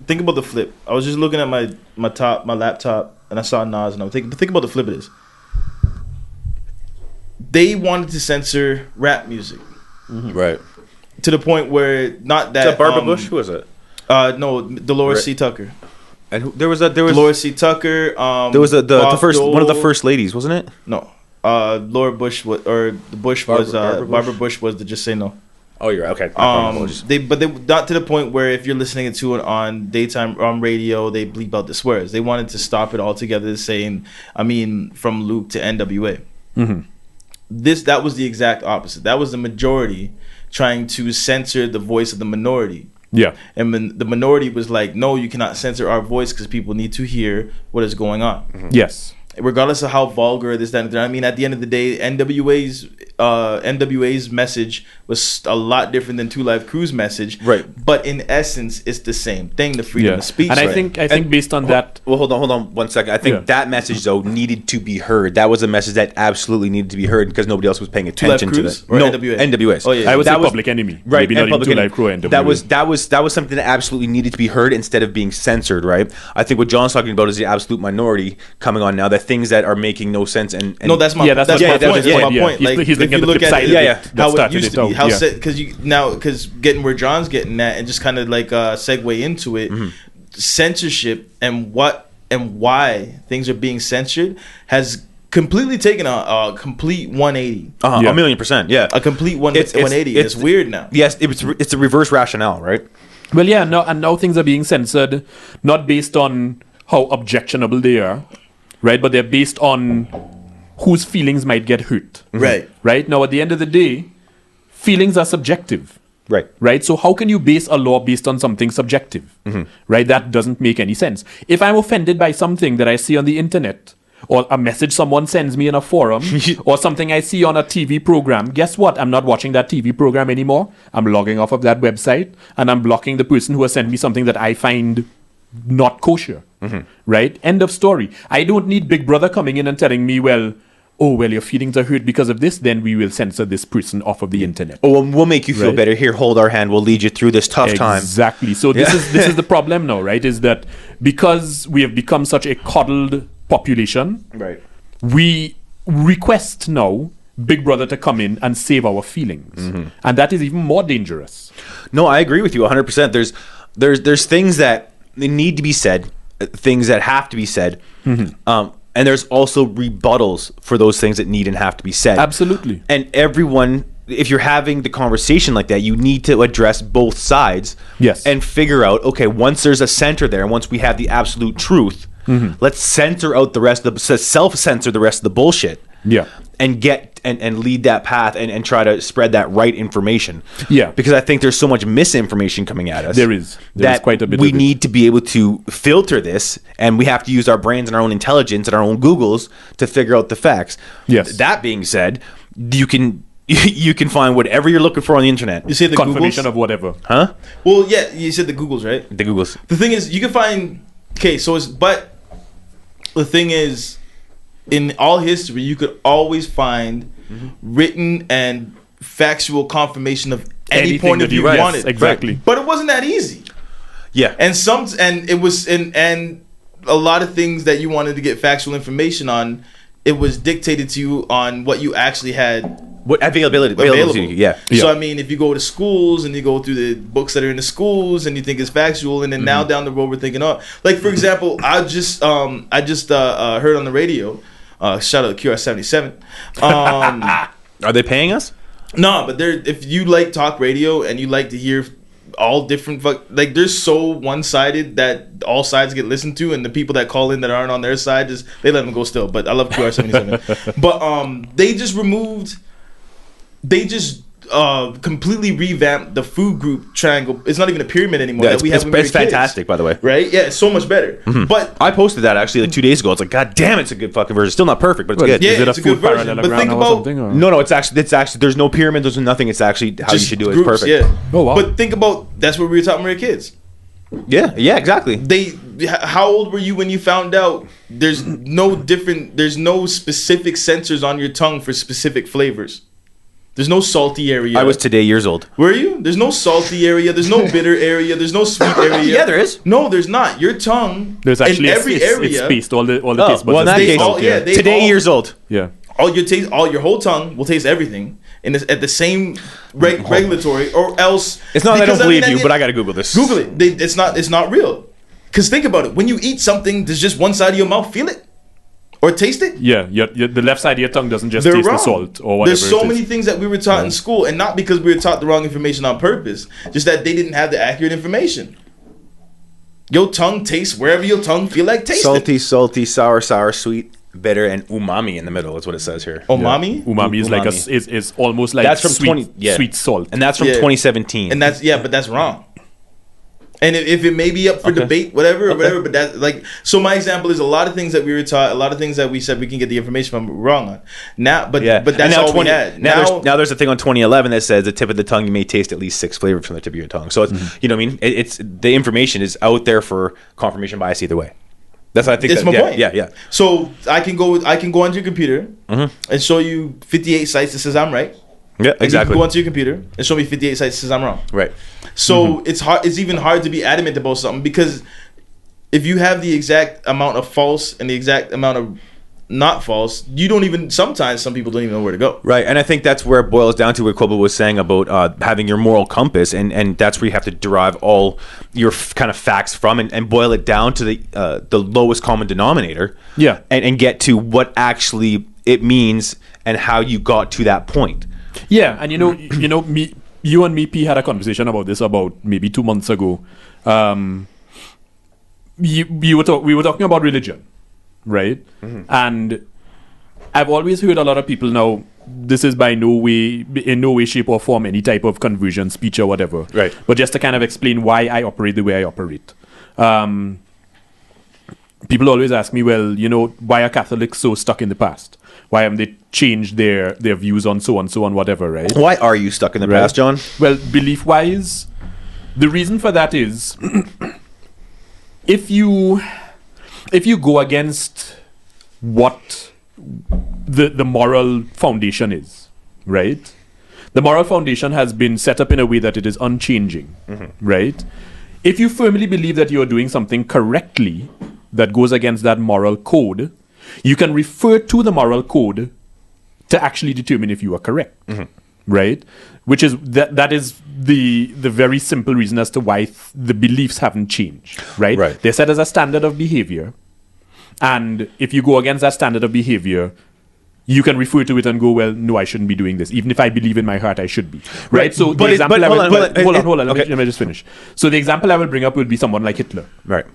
S6: Think about the flip. I was just looking at my laptop, and I saw Nas, and I'm thinking. But think about the flip of this. They wanted to censor rap music
S5: Right.
S6: to the point where not that
S5: Is that Barbara Bush? Who was it?
S6: No, Dolores
S5: Right.
S6: C. Tucker.
S5: And there was
S6: Dolores C. Tucker.
S5: there was the
S6: Bob
S5: first one of the
S6: Dole.
S5: first ladies, wasn't it?
S6: No, Laura Bush was, or the Bush was Barbara Bush was the Just Say No.
S5: Oh, you're right. Okay.
S6: They not to the point where if you're listening to it on daytime on radio, they bleep out the swears. They wanted to stop it altogether, saying, I mean, from Luke to NWA. That was the exact opposite. That was the majority trying to censor the voice of the minority.
S3: Yeah.
S6: And the minority was like, no, you cannot censor our voice because people need to hear what is going on.
S3: Yes.
S6: Regardless of how vulgar this, that, and that. I mean, at the end of the day, NWA's message was a lot different than Two Live Crew's message.
S5: Right.
S6: But in essence, it's the same thing, the freedom
S3: Yeah.
S6: of speech.
S3: And I
S6: right?
S3: think based on that,
S5: Well, hold on 1 second. I think
S3: Yeah.
S5: that message though needed to be heard. That was a message that absolutely needed to be heard because nobody else was paying attention to
S6: Crews
S5: that.
S6: or
S5: No,
S6: NWA?
S5: NWA's.
S6: Oh, yeah.
S3: I would
S5: That
S3: say
S5: was-
S3: Public Enemy.
S5: Right,
S3: Maybe not
S5: and
S3: even
S5: Public
S3: Two
S5: Enemy.
S3: Live Crew and
S5: That was something that absolutely needed to be heard instead of being censored, right? I think what John's talking about is the absolute minority coming on now, the things that are making no sense and
S6: No, that's my
S3: Yeah, that's
S6: that's
S3: what-
S6: my
S3: yeah,
S6: point.
S3: that's
S6: That's
S3: what-
S6: my
S3: yeah.
S6: point.
S3: He's-
S6: Like
S3: he's
S6: if
S3: looking
S6: you
S3: at the
S6: look
S3: flip
S6: at
S3: side
S6: it,
S3: of
S5: Yeah, yeah.
S3: that
S6: how it
S3: started
S6: used
S3: it
S6: to be,
S3: out,
S6: how
S3: yeah.
S6: because getting where John's getting at, and just kind of like segue into it, censorship and why things are being censored has completely taken a complete 180.
S5: Uh-huh,
S3: Yeah.
S5: 1,000,000%. Yeah.
S6: A complete 180. It's weird now.
S5: Yes, it's a reverse rationale, right?
S3: Well, yeah, no, and now things are being censored not based on how objectionable they are, right? But they're based on whose feelings might get hurt,
S6: Right.
S3: right? Now, at the end of the day, feelings are subjective,
S5: Right.
S3: right? So how can you base a law based on something subjective, right? That doesn't make any sense. If I'm offended by something that I see on the internet, or a message someone sends me in a forum, or something I see on a TV program, guess what? I'm not watching that TV program anymore. I'm logging off of that website, and I'm blocking the person who has sent me something that I find not kosher, right? End of story. I don't need Big Brother coming in and telling me, well, your feelings are hurt because of this, then we will censor this person off of the internet.
S5: Oh, we'll make you feel
S3: Right.
S5: better. Here, hold our hand. We'll lead you through this tough time.
S3: Exactly. So this is the problem now, right? Is that because we have become such a coddled population,
S5: Right.
S3: we request now Big Brother to come in and save our feelings, and that is even more dangerous.
S5: No, I agree with you 100%. There's things that need to be said, things that have to be said, and there's also rebuttals for those things that need and have to be said.
S3: Absolutely.
S5: And everyone, if you're having the conversation like that, you need to address both sides.
S3: Yes.
S5: And figure out, okay, once there's a center there, and once we have the absolute truth, let's censor out the rest of the self-censor the rest of the bullshit.
S3: Yeah.
S5: And get and lead that path and try to spread that right information.
S3: Yeah.
S5: Because I think there's so much misinformation coming at us.
S3: There is quite a bit
S5: we
S3: of it.
S5: need to be able to filter this, and we have to use our brains and our own intelligence and our own Googles to figure out the facts.
S3: Yes.
S5: That being said, you can find whatever you're looking for on the internet.
S6: You say the
S3: Confirmation
S6: Googles?
S3: of whatever.
S5: Huh?
S6: Well, yeah, you said the Googles, right?
S5: The Googles.
S6: The thing is, you can find. Okay, so but the thing is, in all history, you could always find written and factual confirmation of any
S3: Anything
S6: point of
S3: that you
S6: view you
S3: want.
S6: wanted.
S3: Exactly.
S6: But it wasn't that easy.
S5: Yeah.
S6: And a lot of things that you wanted to get factual information on, it was dictated to you on what you actually had
S5: What availability to
S6: available.
S5: you, yeah.
S6: So I mean, if you go to schools and you go through the books that are in the schools and you think it's factual, and then now down the road we're thinking, like for example, I just heard on the radio, shout out to QR77.
S5: Are they paying us?
S6: No, but if you like talk radio and you like to hear all different. Like there's so one sided that all sides get listened to, and the people that call in that aren't on their side just they let them go still. But I love QR77. But they just removed. They just completely revamped the food group triangle. It's not even a pyramid anymore.
S5: Yeah,
S6: that we have when we were
S5: it's fantastic,
S6: kids,
S5: by the way.
S6: right? Yeah, it's so much better. But
S5: I posted that actually like 2 days ago. It's like, God damn, it's a good fucking version. Still not perfect, but it's good.
S6: yeah,
S3: Is it
S6: it's
S3: a
S6: a good
S3: food
S6: version. But think
S3: parallelogram or
S6: about
S3: something? Or?
S5: No, it's actually there's no pyramid, there's nothing. It's actually how you should do it. It's
S6: groups,
S5: perfect.
S6: Yeah.
S3: Oh, wow.
S6: But think about that's what we were taught when we were kids.
S5: Yeah, exactly.
S6: How old were you when you found out there's no specific sensors on your tongue for specific flavors? There's no salty area.
S5: I was today years old.
S6: Were you? There's no salty area. There's no bitter area. There's no sweet area.
S5: Yeah, there is.
S6: No, there's not. Your tongue.
S3: There's actually
S6: in every
S3: it's
S6: area.
S3: spaced. All the
S5: Oh,
S3: taste buds.
S5: well, in that
S3: are
S6: they
S5: case,
S3: spaced
S6: all-
S3: out,
S6: yeah, they-
S5: today
S6: all-
S5: years old.
S3: yeah.
S6: All your whole tongue will taste everything at the same regulatory, or else.
S5: It's not that I
S6: because,
S5: don't believe
S6: mean,
S5: you, but I got to Google this.
S6: Google it. It's not real. Because think about it. When you eat something, does just one side of your mouth feel it or taste it?
S3: Yeah, the left side of your tongue doesn't just
S6: They're
S3: taste
S6: wrong.
S3: the salt or whatever.
S6: There's so
S3: it is.
S6: many things that we were taught in school, and not because we were taught the wrong information on purpose, just that they didn't have the accurate information. Your tongue tastes wherever your tongue feel like tasting.
S5: Salty, sour, sweet, bitter, and umami in the middle is what it says here.
S6: Umami?
S3: Umami is like is almost like
S5: That's from
S3: sweet,
S5: yeah.
S3: sweet salt.
S5: And that's from
S6: Yeah.
S5: 2017.
S6: And but that's wrong. And if it may be up for debate, whatever, but that's like, so my example is a lot of things that we were taught, a lot of things that we said we can get the information from, we're wrong on. Now, but that's
S5: and now
S6: all we had.
S5: Now there's a thing on 2011 that says the tip of the tongue, you may taste at least 6 flavors from the tip of your tongue. So it's, you know what I mean? It's the information is out there for confirmation bias either way. That's what I think.
S6: It's my point.
S5: Yeah.
S6: So I can go onto your computer and show you 58 sites that says I'm right.
S5: Yeah,
S6: And you
S5: exactly.
S6: can go onto your computer and show me 58 sites that says I'm wrong.
S5: Right.
S6: So it's hard. It's even hard to be adamant about something, because if you have the exact amount of false and the exact amount of not false, you don't even. Sometimes some people don't even know where to go.
S5: Right, and I think that's where it boils down to what Koba was saying about having your moral compass, and that's where you have to derive all your kind of facts from, and boil it down to the lowest common denominator.
S3: Yeah.
S5: and get to what actually it means and how you got to that point.
S3: Yeah, and you and me, P, had a conversation about this about maybe 2 months ago. We were talking about religion, right? And I've always heard a lot of people now. This is in no way, shape, or form any type of conversion speech or whatever.
S5: Right.
S3: But just to kind of explain why I operate the way I operate. People always ask me, well, why are Catholics so stuck in the past? Why haven't they changed their views on so on, whatever, right?
S5: Why are you stuck in the
S3: Right.
S5: past, John?
S3: Well, belief-wise, the reason for that is if you go against what the moral foundation is, right? The moral foundation has been set up in a way that it is unchanging, right? If you firmly believe that you're doing something correctly that goes against that moral code, you can refer to the moral code to actually determine if you are correct, right? Which is that is the very simple reason as to why the beliefs haven't changed, right?
S5: Right.
S3: They're set as a standard of behavior, and if you go against that standard of behavior, you can refer to it and go, well, no, I shouldn't be doing this, even if I believe in my heart I should be, right? So
S5: But
S3: the example I will, hold on,
S5: okay.
S3: let me just finish. So the example I will bring up would be someone like Hitler,
S5: Right.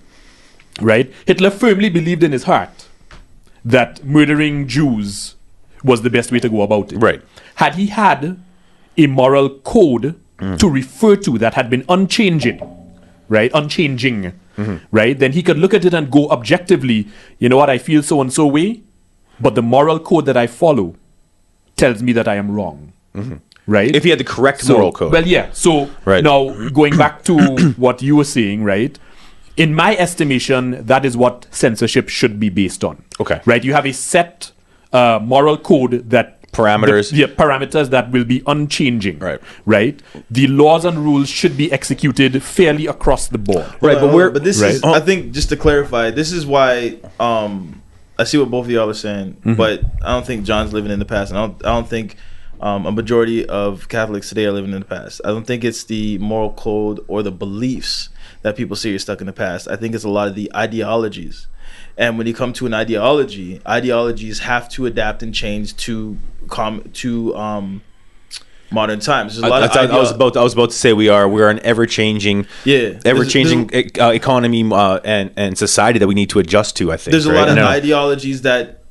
S3: right? Hitler firmly believed in his heart that murdering Jews was the best way to go about it.
S5: Right.
S3: Had he had a moral code to refer to that had been unchanging, right? Unchanging, right? Then he could look at it and go objectively, you know what, I feel so and so way, but the moral code that I follow tells me that I am wrong, right?
S5: If he had the correct moral code.
S3: Well, yeah. So
S5: Right.
S3: now going back to what you were saying, right? In my estimation, that is what censorship should be based on.
S5: Okay.
S3: Right? You have a set moral code that
S5: Parameters.
S3: parameters that will be unchanging.
S5: Right.
S3: Right? The laws and rules should be executed fairly across the board.
S5: Right, but we're-
S6: but this
S3: right.
S6: is, I think, just to clarify, this is why I see what both of y'all are saying, but I don't think John's living in the past, and I don't think a majority of Catholics today are living in the past. I don't think it's the moral code or the beliefs that people say you're stuck in the past. I think it's a lot of the ideologies. And when you come to an ideology, ideologies have to adapt and change to modern times. There's a lot of
S5: I was about to say we're an ever changing economy and society that we need to adjust to. I think
S6: there's a lot of ideologies that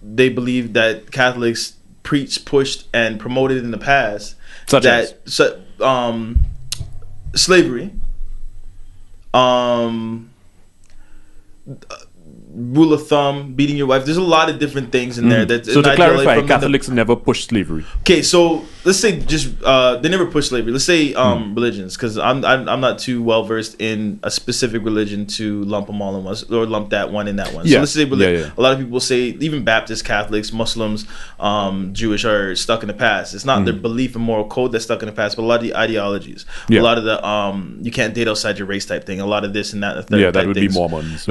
S6: they believe that Catholics preached, pushed, and promoted in the past,
S3: such as
S6: slavery, rule of thumb, beating your wife. There's a lot of different things in there. That's
S3: so to clarify, Catholics never pushed slavery.
S6: Okay, so let's say just they never pushed slavery. Let's say religions, because I'm not too well versed in a specific religion to lump them all in one or lump that one in that one. So let's say a lot of people say even Baptists, Catholics, Muslims, Jewish are stuck in the past. It's not their belief and moral code that's stuck in the past, but a lot of the ideologies, a lot of the you can't date outside your race type thing, a lot of this and that. And the third
S3: that would
S6: things.
S3: be Mormons.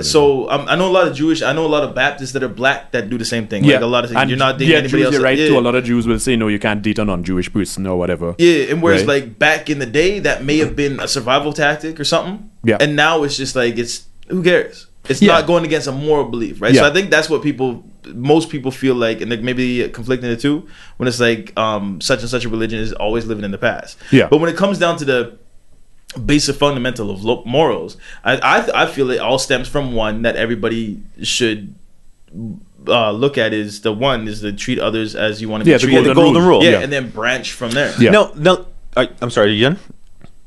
S6: So I know a lot of Jewish. I know a lot of Baptists that are black that do the same thing. Like a lot of things.
S3: And
S6: you're not dating anybody
S3: Jews,
S6: else.
S3: You're right. Too. A lot of Jews will say no, you can't date a non-Jewish person or whatever.
S6: Yeah, and whereas like back in the day, that may have been a survival tactic or something.
S3: Yeah.
S6: And now it's just like who cares? It's not going against a moral belief, right? So I think that's what most people feel like, and maybe conflicting the two when it's like such and such a religion is always living in the past.
S3: Yeah.
S6: But when it comes down to the basic fundamental of morals, I feel it all stems from one that everybody should look at is to treat others as you want to be treated.
S5: The golden rule.
S6: Yeah, and then branch from there.
S3: Yeah.
S5: No. I'm sorry, are you done?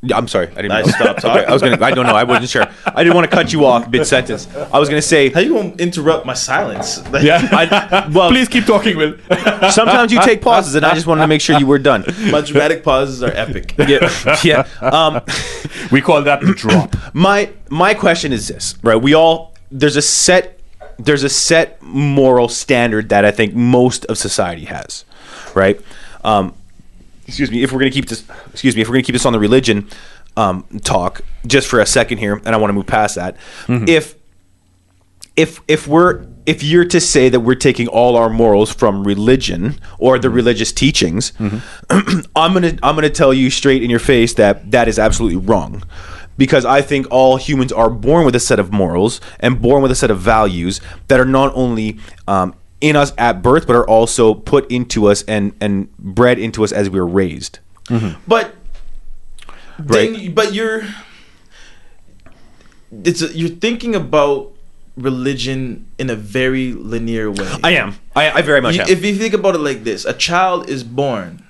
S5: Yeah, I'm sorry. I didn't.
S6: I stopped talking.
S5: Okay, I don't know. I wasn't sure. I didn't want to cut you off mid sentence. I was going to say.
S6: How you going to interrupt my silence?
S5: Well,
S3: please keep talking, Will.
S5: Sometimes you take pauses, and I just wanted to make sure you were done.
S6: My dramatic pauses are epic.
S5: Yeah.
S3: We call that the drop.
S5: My question is this, right? There's a set moral standard that I think most of society has, right? If we're going to keep this on the religion talk just for a second here, and I want to move past that. If you're to say that we're taking all our morals from religion or the religious teachings, I'm gonna tell you straight in your face that is absolutely wrong. Because I think all humans are born with a set of morals and born with a set of values that are not only in us at birth, but are also put into us and bred into us as we were raised.
S6: But you're thinking about religion in a very linear way.
S5: I am. I very much am.
S6: If you think about it like this, a child is born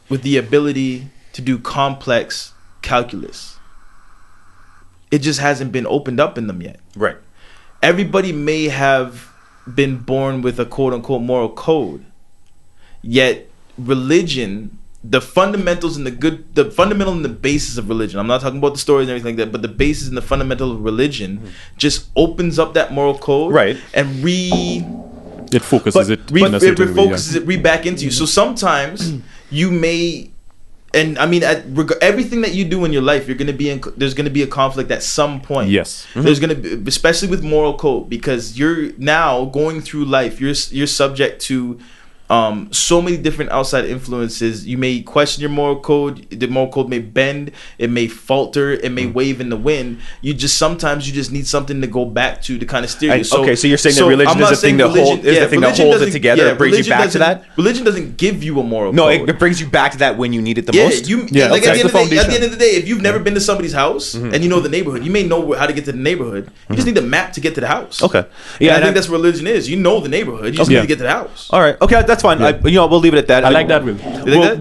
S6: with the ability to do complex calculus. It just hasn't been opened up in them yet.
S5: Right.
S6: Everybody may have been born with a quote-unquote moral code, yet religion, the fundamentals and the fundamental and the basis of religion, I'm not talking about the stories and everything like that, but the basis and the fundamental of religion just opens up that moral code,
S5: right,
S6: and
S3: it focuses it
S6: back into you. So sometimes you may, and I mean, everything that you do in your life, there's going to be a conflict at some point.
S3: Yes.
S6: There's going to be, especially with moral code, because you're now going through life. You're subject to so many different outside influences. You may question your moral code. The moral code may bend. It may falter. It may wave in the wind. Sometimes you just need something to go back to kind of steer you.
S5: So you're saying that religion is the thing that holds it together. It brings you back to that.
S6: Religion doesn't give you a moral code.
S5: No, it brings you back to that when you need it the most.
S6: At the end of the day, if you've never been to somebody's house and you know the neighborhood, you may know how to get to the neighborhood. You just need a map to get to the house.
S5: Okay.
S6: Yeah, I think that's what religion is. You know the neighborhood. You just need to get to the house.
S5: All right. Okay, that's fine. We'll leave it at that.
S3: I like that, Will.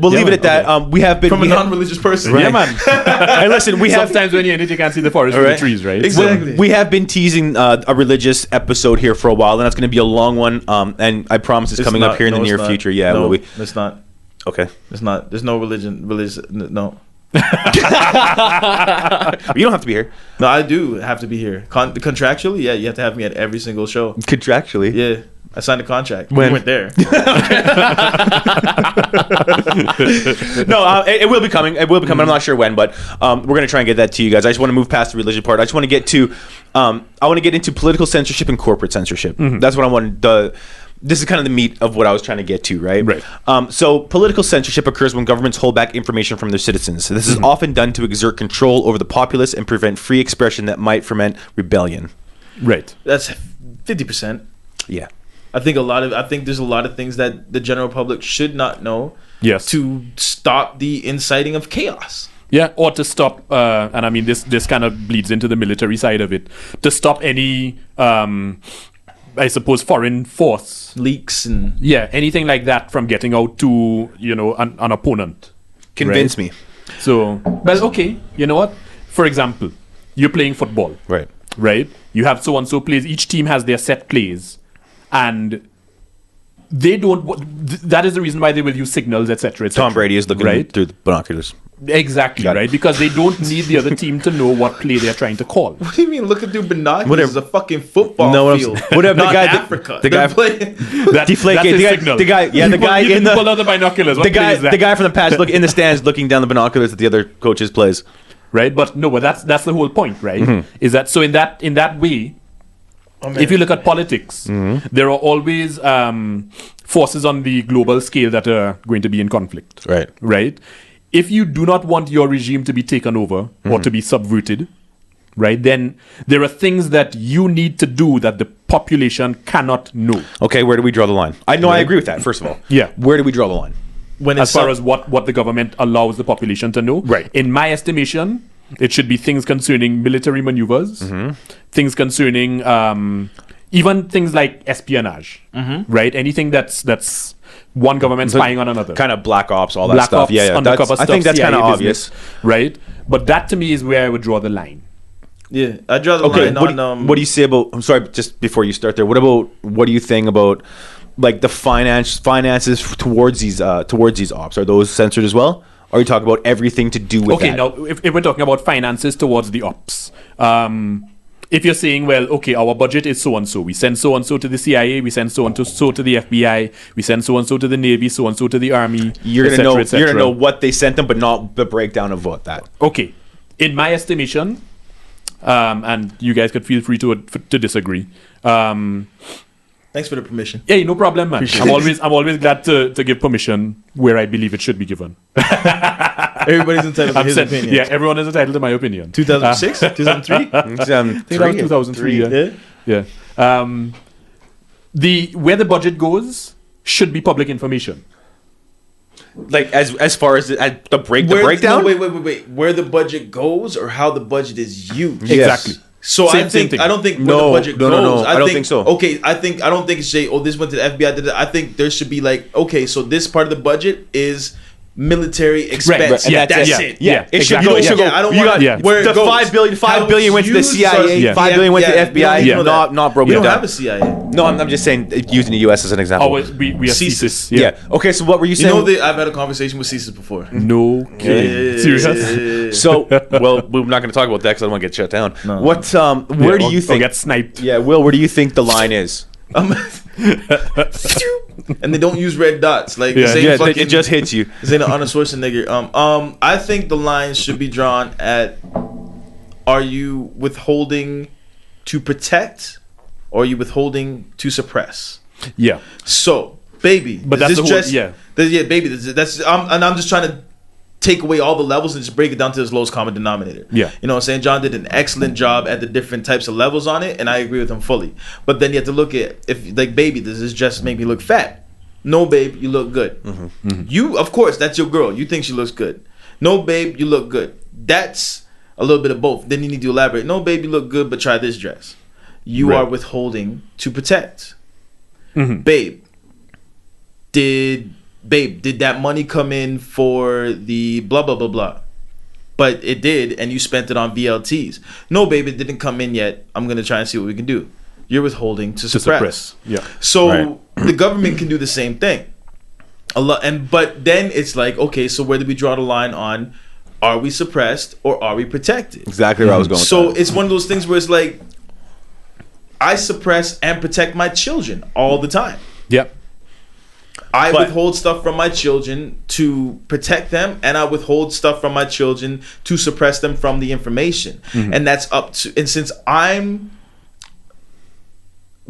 S5: We'll leave it at that. Okay. We have been
S6: from a non-religious person.
S3: Right. Yeah, man.
S5: Hey, listen.
S3: Sometimes when you're in it, you can't see the forest for the trees, right?
S6: Exactly.
S5: We have been teasing a religious episode here for a while, and that's going to be a long one. And I promise it's coming up here in the near future. Yeah,
S6: no, it's not.
S5: Okay,
S6: it's not. There's no religion. No.
S5: You don't have to be here.
S6: No, I do have to be here. Contractually, yeah, you have to have me at every single show.
S5: Contractually,
S6: yeah. I signed a contract.
S5: When?
S6: We went there.
S5: No, it will be coming. It will be coming. I'm not sure when, but we're going to try and get that to you guys. I just want to move past the religion part. I just want to get to, I want to get into political censorship and corporate censorship. That's what I want. This is kind of the meat of what I was trying to get to, right?
S3: Right.
S5: So political censorship occurs when governments hold back information from their citizens. This is often done to exert control over the populace and prevent free expression that might foment rebellion.
S3: Right.
S6: That's 50%.
S5: Yeah.
S6: I think there's a lot of things that the general public should not know
S3: Yes.
S6: to stop the inciting of chaos.
S3: Yeah, or to stop, and I mean this kind of bleeds into the military side of it, to stop any, I suppose, foreign force,
S6: Leaks and
S3: anything like that from getting out to an opponent.
S5: Convince
S3: Right.
S5: me.
S3: So, well, okay, you know what? For example, you're playing football,
S5: Right.
S3: right? You have so and so plays. Each team has their set plays, and they don't. That is the reason why they will use signals, etc.
S5: Tom Brady is looking
S3: right?
S5: through the binoculars.
S3: Exactly,
S5: Got it.
S3: right? Because they don't need the other team to know what play they're trying to call.
S6: what do you mean looking through binoculars?
S5: Whatever.
S6: Is a fucking football
S5: No,
S6: field.
S5: whatever. The
S6: Not
S5: guy-
S6: Africa.
S5: the
S6: They're
S5: guy-
S6: playing.
S3: That,
S5: Deflate-
S3: that's his
S5: the guy-
S3: signal.
S5: the guy- yeah, the guy
S3: you
S5: in
S3: can
S5: the-
S3: pull out the binoculars. What
S5: The
S3: play
S5: guy,
S3: is that?
S5: the guy from the patch, look in the stands, looking down the binoculars at the other coach's plays.
S3: Right? But no, but that's the whole point, right?
S5: Mm-hmm.
S3: Is that so? In that way, if you look at politics,
S5: Mm-hmm.
S3: there are always forces on the global scale that are going to be in conflict.
S5: Right.
S3: Right? If you do not want your regime to be taken over or to be subverted, right, then there are things that you need to do that the population cannot know.
S5: Okay, where do we draw the line? I know I agree with that, first of all.
S3: Yeah.
S5: Where do we draw the line?
S6: when
S3: As far as what the government allows the population to know.
S5: Right.
S3: In my estimation, it should be things concerning military maneuvers, things concerning even things like espionage, right? Anything that's one government spying on another.
S5: Kind of black ops, all that
S3: Black
S5: stuff.
S3: ops,
S5: Yeah,
S3: undercover
S5: I
S3: stuff,
S5: think that's kind of
S3: CIA
S5: obvious.
S3: business, right? But that to me is where I would draw the line.
S6: yeah, I draw the
S5: Okay,
S6: line on
S5: what do you say about? I'm sorry, just before you start there. What do you think about like the finances towards these ops? Are those censored as well? Or are you talking about everything to do with
S3: Okay,
S5: that?
S3: now if we're talking about finances towards the ops, if you're saying, well, okay, our budget is so and so, we send so and so to the CIA, we send so and so to the FBI, we send so and so to the Navy, so and so to the Army.
S5: You're
S3: et
S5: gonna know.
S3: cetera, et
S5: You're gonna
S3: cetera.
S5: know what they sent them, but not the breakdown of what that.
S3: Okay, in my estimation, and you guys could feel free to disagree.
S6: Thanks for the permission.
S3: Yeah, no problem, man. I'm always glad to give permission where I believe it should be given.
S6: Everybody's entitled to his
S3: Saying-
S6: opinion.
S3: Yeah, everyone is entitled to my opinion.
S6: 2006, 2003.
S3: I think that was 2003. Yeah.
S6: Yeah.
S3: The where the budget goes should be public information.
S5: Like as far as the breakdown.
S6: No, wait. Where the budget goes or how the budget is used.
S5: Yes.
S3: Exactly.
S6: So
S3: Same
S6: I think
S3: thing.
S6: I don't think where
S5: No,
S6: the budget
S5: no,
S6: goes.
S5: no, no. I don't think so.
S6: Okay, I don't think it should say, oh, this went to the FBI. I think there should be like, okay, so this part of the budget is military expense.
S3: right. Yeah,
S6: That's
S3: yeah.
S6: it.
S5: Yeah, it should
S3: Exactly.
S5: go. It should go.
S6: I don't
S5: you
S6: want
S5: got
S6: where it
S5: the
S6: goes.
S5: $5 billion went to the
S6: How it's
S5: CIA.
S6: used,
S5: $5 billion went to the FBI.
S3: Yeah.
S5: Not broken
S6: We don't
S5: down.
S6: have a CIA.
S5: No, I'm just saying using the U.S. as an example.
S3: Oh, we are
S6: CSIS.
S3: CSIS.
S5: yeah. Okay, so what were you
S6: You
S5: saying?
S6: know that I've had a conversation with CSIS before.
S3: No kidding. Serious?
S5: So, well, we're not going to talk about that because I don't want to get shut down.
S6: No.
S5: What? Where do
S3: or-
S5: you
S3: or
S5: think?
S3: get sniped?
S5: Yeah, Will, where do you think the line is?
S6: And they don't use red dots. Like
S3: Yeah.
S6: this ain't
S5: Yeah,
S6: fucking,
S5: it just hits you.
S6: This ain't an Arnold Schwarzenegger. I think the line should be drawn at: are you withholding to protect, or are you withholding to suppress?
S3: Yeah.
S6: So, baby,
S3: But
S6: does
S3: that's
S6: this
S3: the whole-
S6: just,
S3: yeah.
S6: yeah, baby. That's and I'm just trying to take away all the levels and just break it down to its lowest common denominator.
S3: Yeah.
S6: You know what I'm saying? John did an excellent job at the different types of levels on it, and I agree with him fully. But then you have to look at, if like, baby, does this just make me look fat? No, babe, you look good. You, of course, that's your girl. You think she looks good. No, babe, you look good. That's a little bit of both. Then you need to elaborate. No, babe, you look good, but try this dress. You
S3: Right.
S6: are withholding to protect.
S3: Mhm.
S6: Babe, did that money come in for the blah blah blah blah? But it did, and you spent it on VLTs. No, babe, it didn't come in yet. I'm gonna try and see what we can do. You're withholding to suppress.
S3: Yeah.
S6: So
S5: Right.
S6: the government can do the same thing. But then it's like, okay, so where do we draw the line on? Are we suppressed or are we protected?
S5: Exactly where I was going.
S6: So
S5: with that.
S6: it's one of those things where it's like, I suppress and protect my children all the time.
S3: Yep.
S6: I
S5: But-
S6: withhold stuff from my children to protect them, and I withhold stuff from my children to suppress them from the information. And that's up to, and since I'm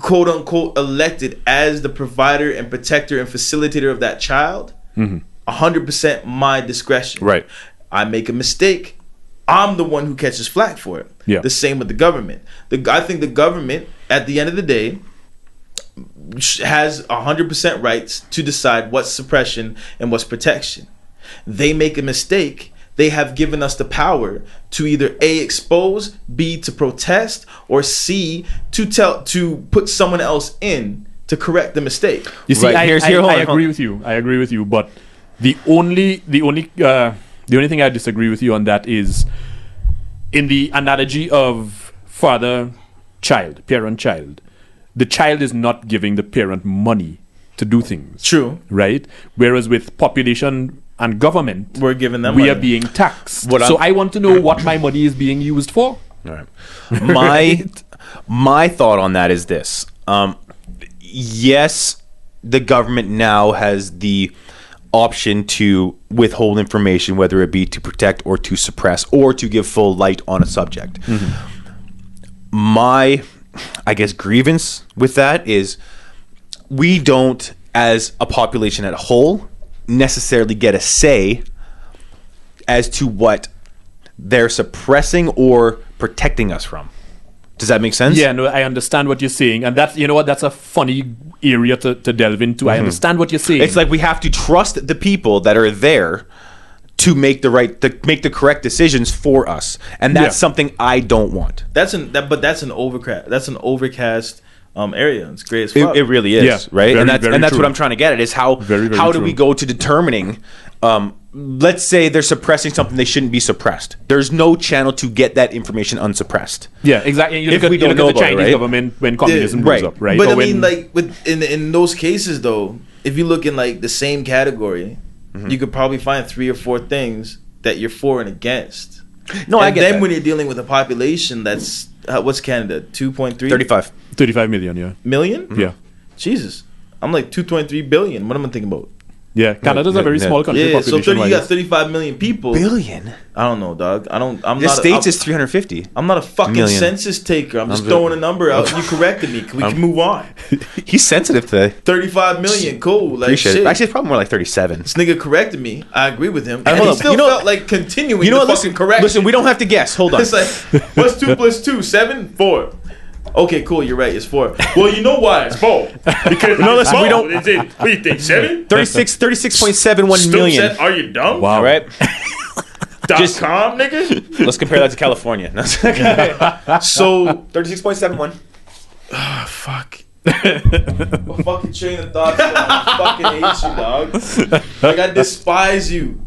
S6: quote unquote elected as the provider and protector and facilitator of that child, 100% my discretion.
S3: Right.
S6: I make a mistake, I'm the one who catches flack for it.
S3: Yeah.
S6: The same with the government. I think the government, at the end of the day, has 100% rights to decide what's suppression and what's protection. They make a mistake. They have given us the power to either A, expose, B, to protest, or C, to put someone else in to correct the mistake.
S3: You see,
S5: Right,
S3: I
S5: hold on.
S3: agree with you. I agree with you. But the only thing I disagree with you on that is in the analogy of father-child, parent-child. The child is not giving the parent money to do things.
S6: True.
S3: Right? Whereas with population and government,
S6: We're giving them
S3: we
S6: money.
S3: are being taxed.
S5: What
S3: So
S5: I'm-
S3: I want to know what my money is being used for.
S5: All right. My thought on that is this. Yes, the government now has the option to withhold information, whether it be to protect or to suppress or to give full light on a subject. My, I guess, grievance with that is we don't, as a population as a whole, necessarily get a say as to what they're suppressing or protecting us from. Does that make sense?
S3: Yeah, no, I understand what you're saying, and that's, you know what, that's a funny area to delve into. I understand what you're saying.
S5: It's like we have to trust the people that are there to make the correct decisions for us, and that's something I don't want.
S6: That's an overcast. That's an overcast area. It's great as fuck.
S5: It really is,
S3: Yeah,
S5: right?
S3: very,
S5: And that's
S3: very
S5: what
S3: true.
S5: I'm trying to get at is how
S3: Very, very
S5: how do
S3: true.
S5: we go to determining. Let's say they're suppressing something they shouldn't be suppressed. There's no channel to get that information unsuppressed.
S3: Yeah, exactly. You
S5: If
S3: look
S5: we
S3: at,
S5: don't know
S3: the
S5: about it,
S3: Chinese
S5: right?
S3: government when communism
S5: right.
S3: goes up, right?
S6: But I
S3: Or
S6: mean,
S3: when-
S6: like in those cases, though, if you look in like the same category, you could probably find 3 or 4 things that you're for and against.
S5: No,
S6: and
S5: I get
S6: then
S5: that.
S6: when you're dealing with a population that's what's Canada, 2.3
S5: 35.
S3: 35 million, yeah.
S6: million?
S3: Yeah.
S6: Jesus, I'm like 2.3 billion. What am I thinking about?
S3: Yeah, Canada's a very
S5: yeah.
S3: small country
S6: Yeah, so
S3: population.
S6: you got 35 million people.
S5: Billion.
S6: I don't know, dog. I'm
S5: The
S6: not.
S5: States is 350.
S6: I'm not a fucking
S5: million.
S6: census taker. I'm just throwing a number out. You corrected me. We can move on.
S5: He's sensitive today.
S6: 35 million. Cool. Like
S5: Appreciate
S6: shit.
S5: it. Actually, it's probably more like 37.
S6: This nigga corrected me. I agree with him.
S5: Hold
S6: And he
S5: up.
S6: still
S5: You know-
S6: felt like continuing
S5: You know
S6: the
S5: what?
S6: fucking
S5: Listen,
S6: correction.
S5: listen, we don't have to guess. Hold on.
S6: It's like, what's 2 plus 2? 7? 4. Okay, cool. You're right. It's 4. Well, you know why it's 4. Because
S5: No, listen, we don't-
S6: Is it, what do you think? 7?
S5: 36.71 million.
S6: Said, are you dumb?
S3: Wow.
S5: All right.
S6: .com, nigga.
S5: Let's compare that to California.
S6: So
S5: 36.71.
S6: fuck. A fucking train of thought. Bro. I fucking hate you, dog. Like I despise you.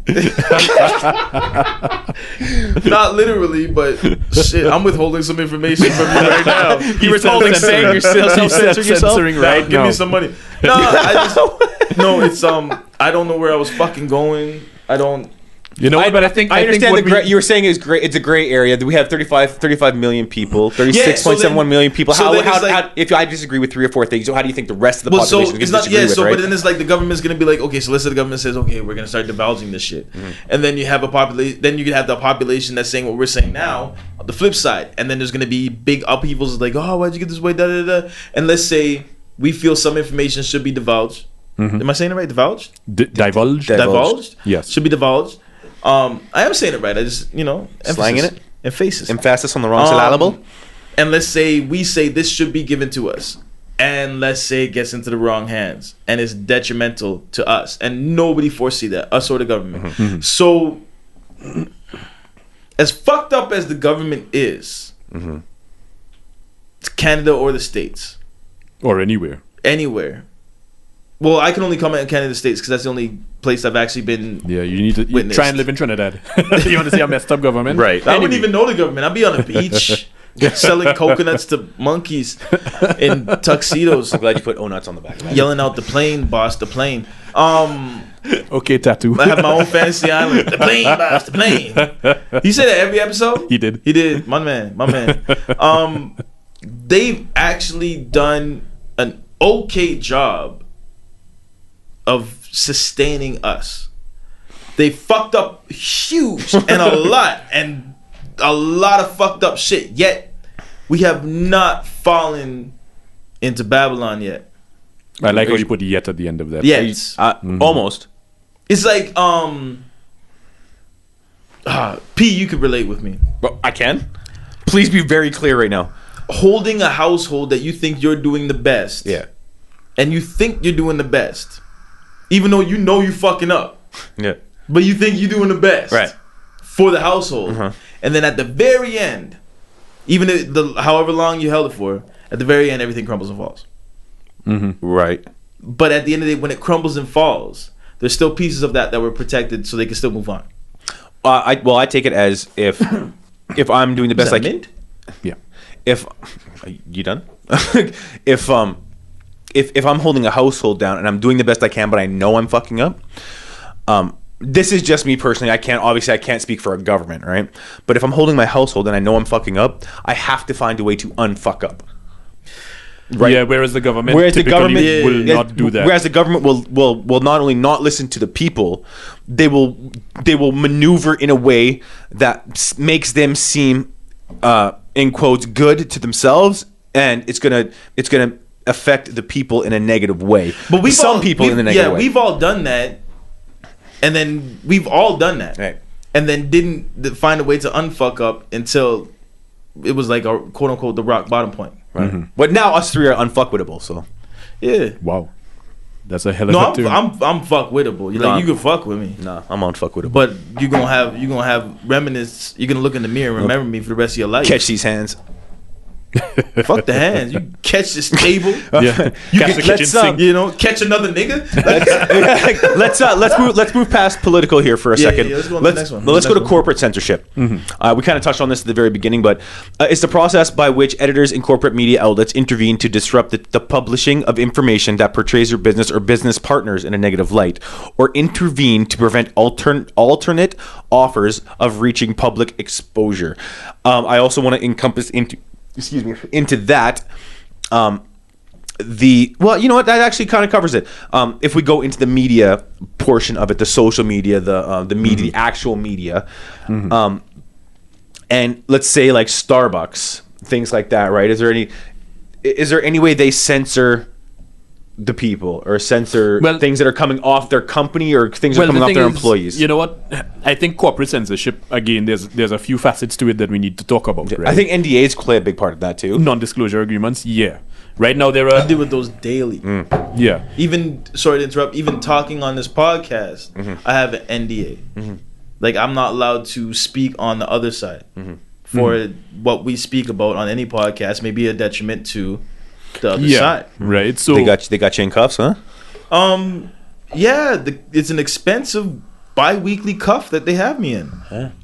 S6: Not literally, but shit. I'm withholding some information from you right now.
S5: You were told saying you're still self-censoring yourself.
S3: Censoring right
S6: Give
S3: now.
S6: me some money. No, it's I don't know where I was fucking going. I don't.
S3: You know what? But I think
S5: I understand
S3: what
S5: the gray, you were saying is great. It's a gray area. We have 35 million people, 36.71 million people.
S6: so then it's like-
S5: If I disagree with 3 or 4 things, so how do you think the rest of the
S6: Well, so
S5: population is
S6: it's
S5: going
S6: not
S5: to disagree with, right?
S6: but then it's like the government's gonna be like, okay, so let's say the government says, okay, we're gonna start divulging this shit, and then you have a population. Then you can have the population that's saying what we're saying now, the flip side, and then there's gonna be big upheavals like, oh, why'd you get this way, da da da. And let's say we feel some information should be divulged. Am I saying it right? Divulged?
S3: divulged.
S6: Divulged?
S3: Yes.
S6: Should be divulged. I am saying it right. I just,
S5: Slanging it?
S6: Emphasis.
S5: Emphasis on the wrong syllable.
S6: And let's say we say this should be given to us. And let's say it gets into the wrong hands and it's detrimental to us. And nobody foresee that, us or the government. So, as fucked up as the government is, it's Canada or the States,
S3: Or anywhere.
S6: anywhere. Well, I can only comment on Canada, States because that's the only place I've actually been.
S3: Yeah, you need to
S6: Witnessed.
S3: try and live in Trinidad. You want to see a messed up government?
S5: Right.
S6: I wouldn't even know the government. I'd be on a beach selling coconuts to monkeys in tuxedos,
S5: I'm glad you put nuts on the back of that.
S6: yelling out the plane, boss, the plane.
S3: Okay, tattoo.
S6: I have my own fantasy island. The plane, boss, the plane. He said that every episode?
S3: He did.
S6: He did. My man. They've actually done an okay job of sustaining us. They fucked up huge and a lot of fucked up shit. Yet we have not fallen into Babylon yet.
S3: I like how you put yet at the end of that.
S6: Yet.
S5: Almost.
S6: It's like P, you could relate with me.
S5: Well, I can. Please be very clear right now.
S6: Holding a household that you think you're doing the best.
S5: Yeah.
S6: and you think you're doing the best, even though you know you're fucking up.
S5: Yeah.
S6: But you think you're doing the best.
S5: Right.
S6: For the household. And then at the very end, even however long you held it for, at the very end, everything crumbles and falls.
S5: Right.
S6: But at the end of the day, when it crumbles and falls, there's still pieces of that were protected so they can still move on.
S5: I take it as if I'm doing the best I can.
S6: Mint?
S3: Yeah.
S5: If you done? if I'm holding a household down and I'm doing the best I can, but I know I'm fucking up. This is just me personally. I can't speak for a government, right? But if I'm holding my household and I know I'm fucking up, I have to find a way to unfuck up. Right.
S3: Yeah, whereas the government will not do that.
S5: Whereas the government will not only not listen to the people, they will maneuver in a way that makes them seem in quotes good to themselves, and it's gonna affect the people in a negative way. But in a negative way.
S6: We've all done that, and then we've all done that,
S5: right?
S6: And then didn't find a way to unfuck up until it was like a quote unquote the rock bottom point.
S5: Right. But now us three are unfuckwittable, so
S6: yeah.
S3: Wow, that's a hell of a term.
S6: I'm fuckwittable. You can fuck with me.
S5: Nah, I'm unfuckwittable.
S6: But you're gonna have reminiscence. You're gonna look in the mirror and remember me for the rest of your life.
S5: Catch these hands.
S6: Fuck the hands. You catch this table.
S3: Yeah.
S6: You
S3: Catch the kitchen sink.
S6: Catch another nigga.
S5: Let's move past political here for a second.
S6: Yeah, let's go on to the next one.
S5: Let's go to corporate censorship. We kind of touched on this at the very beginning, but it's the process by which editors in corporate media outlets intervene to disrupt the publishing of information that portrays your business or business partners in a negative light, or intervene to prevent alternate offers of reaching public exposure. I also want to encompass into that that actually kind of covers it. If we go into the media portion of it, the social media, the media, the actual media, and let's say like Starbucks, things like that, right? Is there any way they censor the people or censor things that are coming off their company or things that are coming off their employees?
S3: You know what? I think corporate censorship, again, there's a few facets to it that we need to talk about. Right?
S5: I think NDAs play a big part of that too.
S3: Non-disclosure agreements, yeah. Right now there are...
S6: I deal with those daily.
S3: Yeah.
S6: Even, sorry to interrupt, even talking on this podcast, I have an NDA. Like, I'm not allowed to speak on the other side. For what we speak about on any podcast may be a detriment to the other side.
S3: Right. So
S5: they got you in cuffs, huh?
S6: It's an expensive bi-weekly cuff that they have me in.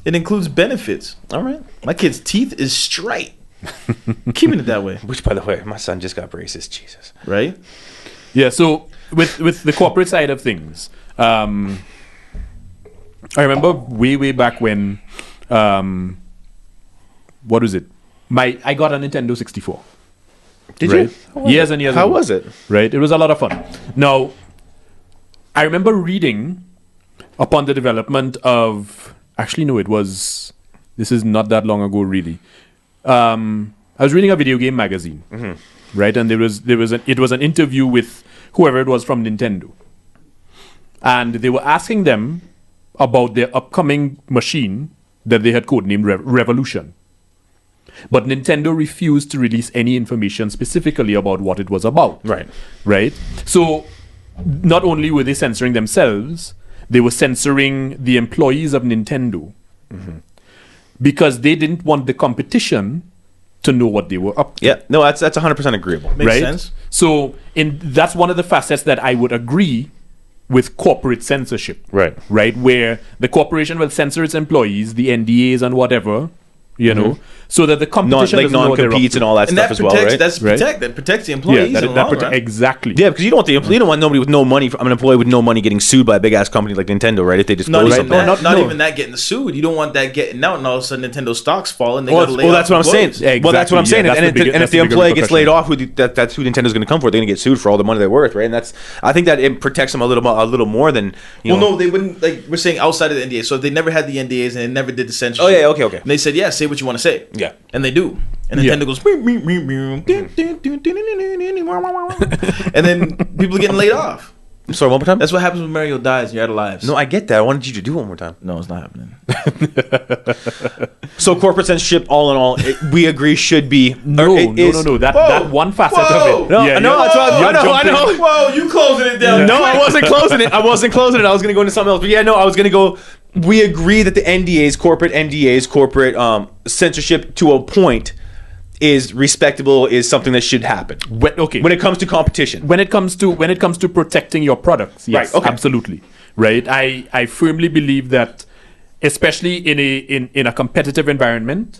S6: It includes benefits.
S5: All right.
S6: My kid's teeth is straight. Keeping it that way.
S5: Which, by the way, my son just got braces. Jesus.
S6: Right?
S3: Yeah, so with the corporate side of things, I remember way back when what was it? I got a Nintendo 64.
S5: Did
S3: you? Years and years ago.
S5: How was it?
S3: Right? It was a lot of fun. Now, I remember reading upon the development of... Actually, no, this is not that long ago, really. I was reading a video game magazine, right? And it was an interview with whoever it was from Nintendo. And they were asking them about their upcoming machine that they had codenamed Revolution. But Nintendo refused to release any information specifically about what it was about. Right? So, not only were they censoring themselves, they were censoring the employees of Nintendo. Because they didn't want the competition to know what they were up to.
S5: Yeah, no, that's 100% agreeable.
S6: Makes sense.
S3: So, that's one of the facets that I would agree with corporate censorship. Right, where the corporation will censor its employees, the NDAs and whatever, you know, so that the competition doesn't know what they're up
S5: non-competes
S3: to.
S5: and all that stuff as well, right?
S6: That protects the employees.
S3: Exactly.
S5: Yeah, because you don't want nobody with no money. An employee with no money getting sued by a big ass company like Nintendo, right? If they disclose something,
S6: not even that getting sued. You don't want that getting out, and all of a sudden Nintendo stocks fall, and they got to lay off.
S5: That's what I'm saying.
S3: Exactly.
S5: Well, that's what I'm saying.
S3: Yeah,
S5: and if the employee gets laid off, that's who Nintendo's going to come for. They're going to get sued for all the money they're worth, right? And I think that it protects them a little more than.
S6: No, they wouldn't. Like we're saying outside of the NDA. So if they never had the NDAs and they never did the censorship.
S5: Oh yeah, okay.
S6: And they said, yeah, say what you want to say.
S5: Yeah.
S6: And they do. And Nintendo goes, and then people are getting laid off.
S5: Sorry, one more time.
S6: That's what happens when Mario dies. You're out of lives.
S5: No, I get that. I wanted you to do it one more time.
S6: No, it's not happening.
S5: So corporate censorship, all in all, we agree should be.
S3: No. That one facet of it.
S5: No,
S3: Yeah,
S5: no,
S3: you're-
S5: that's what
S3: you're
S5: I know.
S3: jumping.
S6: Whoa, you closing it down.
S5: No, I wasn't closing it. I was going to go into something else. But yeah, no, I was going to go. We agree that the NDAs, corporate censorship to a point is respectable, is something that should happen.
S3: When
S5: When it comes to competition.
S3: when it comes to protecting your products, yes,
S5: Right, okay.
S3: absolutely, right. I firmly believe that, especially in a competitive environment,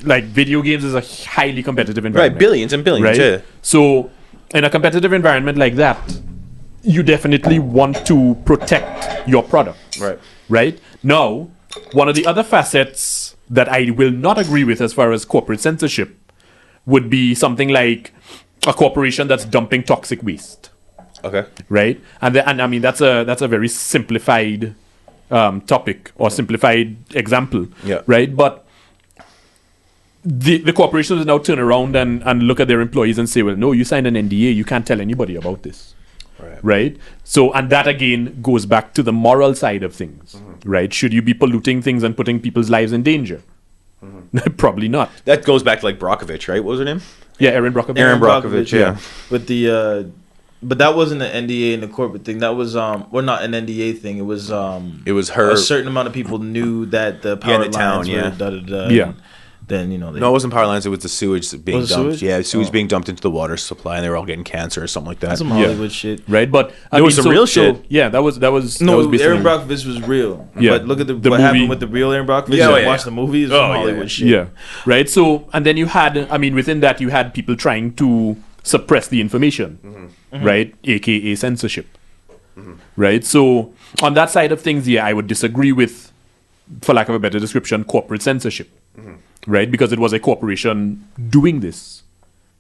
S3: like video games is a highly competitive environment,
S5: Right, billions and billions,
S3: right?
S5: yeah.
S3: So in a competitive environment like that, you definitely want to protect your product, right. Now, one of the other facets that I will not agree with as far as corporate censorship would be something like a corporation that's dumping toxic waste,
S5: Okay.
S3: right? And I mean that's a very simplified topic or simplified example,
S5: Yeah.
S3: right? But the corporations now turn around and look at their employees and say, well, no, you signed an NDA, you can't tell anybody about this, right? So, and that again goes back to the moral side of things, right? Should you be polluting things and putting people's lives in danger? Probably not.
S5: That goes back to like Brockovich, right? What was her name?
S3: Yeah, Erin Brockovich.
S5: Erin Brockovich, yeah.
S6: But but that wasn't an NDA and the corporate thing. That was well, not an NDA thing. It was
S5: her.
S6: A certain amount of people knew that the power
S5: in the
S6: lines
S5: town, yeah.
S6: were da-da-da,
S3: Yeah.
S6: and then they,
S5: No, it wasn't power lines. It was the sewage being
S6: Was it
S5: dumped.
S6: sewage?
S5: Yeah, sewage
S6: Oh.
S5: being dumped into the water supply, and they were all getting cancer or something like that.
S6: that's some Hollywood shit.
S3: Right, but I
S5: There
S3: mean,
S5: was some real shit.
S3: Yeah, that was
S6: No,
S3: that was basically,
S6: Aaron Brockovich was real.
S3: Yeah.
S6: But look at
S3: The
S6: what
S3: movie-
S6: happened with the real Aaron Brockovich.
S5: Yeah,
S6: Yeah,
S5: yeah,
S6: watch
S5: yeah.
S6: the movie. It's
S5: Oh,
S6: some
S5: yeah,
S6: Hollywood
S5: yeah.
S6: shit.
S3: yeah, right. So and then you had, I mean, within that you had people trying to suppress the information, right, aka censorship, right. So on that side of things, yeah, I would disagree with, for lack of a better description, corporate censorship, right, because it was a corporation doing this,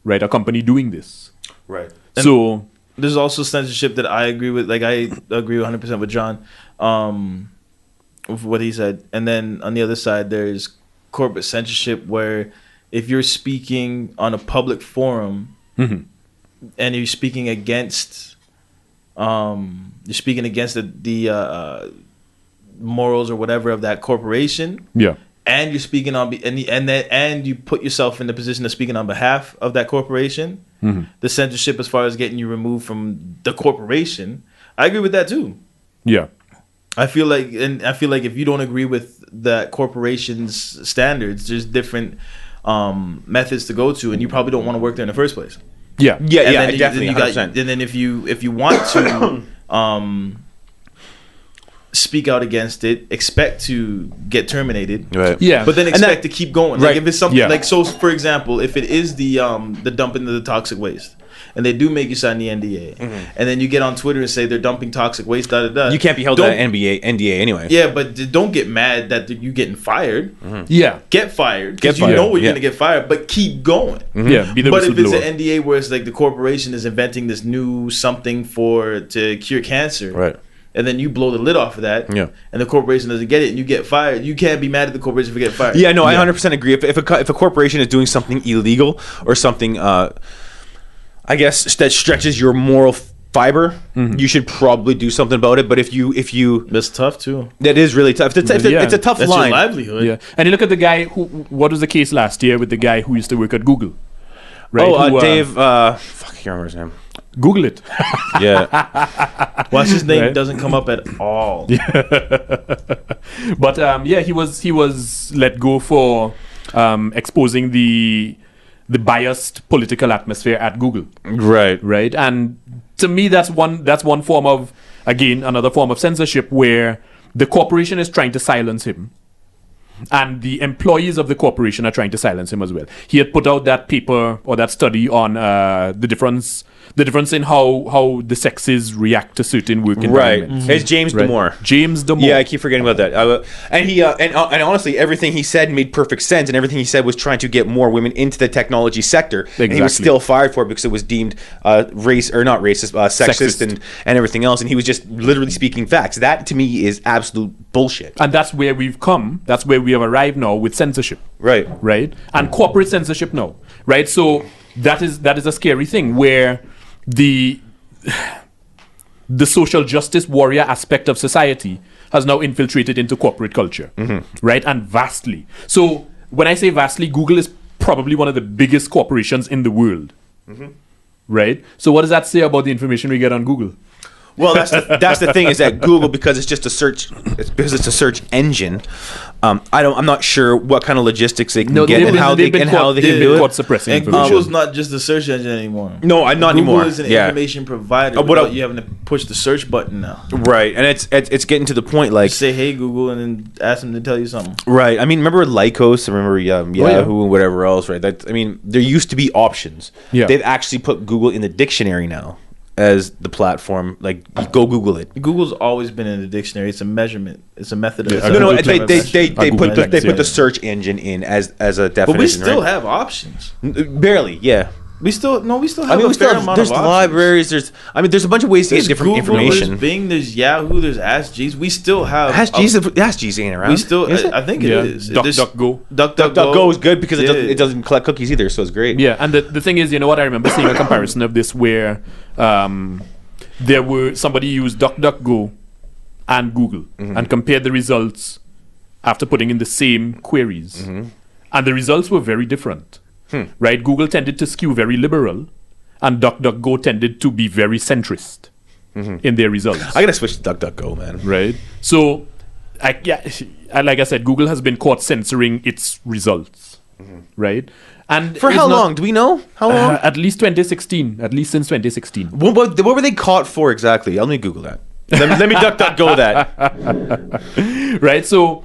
S3: right, a company doing this,
S5: Right.
S3: so.
S6: There's also censorship that I agree with. Like I agree 100% with John, with what he said. And then on the other side, there's corporate censorship where if you're speaking on a public forum and you're speaking against, the morals or whatever of that corporation,
S3: Yeah.
S6: and you're speaking on and you put yourself in the position of speaking on behalf of that corporation, the censorship as far as getting you removed from the corporation, I agree with that too.
S3: Yeah.
S6: I feel like if you don't agree with that corporation's standards, there's different methods to go to, and you probably don't want to work there in the first place.
S3: Yeah.
S5: Yeah,
S6: And
S5: yeah,
S6: then
S5: definitely.
S6: and
S5: 100%.
S6: then if you want to speak out against it, expect to get terminated.
S5: Right.
S3: Yeah.
S6: But then
S5: And
S6: expect
S5: that-
S6: to keep going.
S5: Right.
S6: Like if it's something
S3: Yeah.
S6: like, so for example, if it is the dumping of the toxic waste, and they do make you sign the NDA, and then you get on Twitter and say they're dumping toxic waste,
S5: You can't be held to
S6: Don't-
S5: that NDA anyway.
S6: Yeah, but don't get mad that you getting fired.
S3: Yeah.
S6: Get fired
S5: Get
S6: because you
S5: fired,
S6: know you're
S5: yeah.
S6: gonna get fired, but keep going.
S3: Yeah. Be the
S6: But if it's
S3: whistleblower.
S6: an NDA where it's like the corporation is inventing this new something to cure cancer,
S5: Right.
S6: and then you blow the lid off of that,
S5: Yeah.
S6: and the corporation doesn't get it, and you get fired, you can't be mad at the corporation for getting fired.
S5: Yeah, no, I 100% agree. If a corporation is doing something illegal or something, I guess that stretches your moral fiber, you should probably do something about it. But if you,
S6: That's tough too.
S5: that is really tough. It's a tough
S6: That's
S5: line.
S6: your livelihood.
S3: Yeah, and you look at the guy who. What was the case last year with the guy who used to work at Google? Right?
S5: Oh,
S3: who,
S5: Dave. Fuck, I can't remember his name.
S3: Google it.
S5: Yeah.
S6: Watch his name
S3: Right.
S6: doesn't come up at all.
S3: But yeah, he was let go for exposing the biased political atmosphere at Google.
S5: Right.
S3: Right, and to me, that's one form of, again, another form of censorship where the corporation is trying to silence him. And the employees of the corporation are trying to silence him as well. He had put out that paper or that study on the difference in how the sexes react to certain work
S5: Right.
S3: environments.
S5: It's James
S3: Right.
S5: Damore.
S3: James Damore.
S5: Yeah, I keep forgetting about that. And he and honestly, everything he said made perfect sense, and everything he said was trying to get more women into the technology sector. And he was
S3: Exactly.
S5: still fired for it because it was deemed not racist, sexist,
S3: Sexist.
S5: and everything else. And he was just literally speaking facts. That to me is absolute bullshit.
S3: And that's where we've come. That's where we have arrived now with censorship.
S5: Right.
S3: Right? And corporate censorship now. Right? So that is a scary thing where the social justice warrior aspect of society has now infiltrated into corporate culture, right? And vastly. So when I say vastly, Google is probably one of the biggest corporations in the world, right? So what does that say about the information we get on Google?
S5: Well, that's the thing is that Google, because it's just a search, because it's a search engine. I'm not sure what kind of logistics they can get and how they can do it.
S3: Suppressing
S6: And
S3: information.
S6: Google's not just a search engine anymore.
S5: No, not
S6: Google
S5: anymore.
S6: is an
S5: Yeah.
S6: information provider.
S5: But
S6: Without you having to push the search button now.
S5: Right, and it's getting to the point like
S6: Say, hey Google, and then ask them to tell you something.
S5: right. I mean, remember Lycos? Remember Yahoo and whatever else? Right. I mean, there used to be options.
S3: Yeah.
S5: They've actually put Google in the dictionary now as the platform. Like, go Google it.
S6: Google's always been in the dictionary. It's a measurement. It's a method.
S3: Yeah,
S6: Of
S3: I
S5: No,
S3: Google
S5: they
S3: Clever
S5: put the
S3: yeah.
S5: search engine in as a definition.
S6: But we still
S5: right?
S6: have options.
S5: Barely, yeah.
S6: We still have
S5: I mean,
S6: a fair amount
S5: there's
S6: of options.
S5: libraries. There's a bunch of ways to
S6: There's
S5: get different
S6: Google,
S5: information.
S6: There's Bing, there's Yahoo, there's Ask Jeeves. We still have
S5: Ask Jeeves ain't around.
S6: We still,
S5: is it?
S6: I think it
S3: Yeah.
S6: is.
S3: DuckDuckGo.
S5: DuckDuckGo is good because
S6: Yeah.
S5: it doesn't collect cookies either, so it's great.
S3: Yeah, and the thing is, you know what? I remember seeing a comparison of this where somebody used DuckDuckGo and Google and compared the results after putting in the same queries, and the results were very different. Right? Google tended to skew very liberal, and DuckDuckGo tended to be very centrist in their results.
S5: I gotta switch to DuckDuckGo, man.
S3: Right? So, like I said, Google has been caught censoring its results. Right? And
S5: For
S3: it's
S5: how
S3: not-
S5: long? Do we know? How long?
S3: At least 2016. At least since 2016.
S5: What were they caught for exactly? Let me Google that. Let me DuckDuckGo that.
S3: Right? So,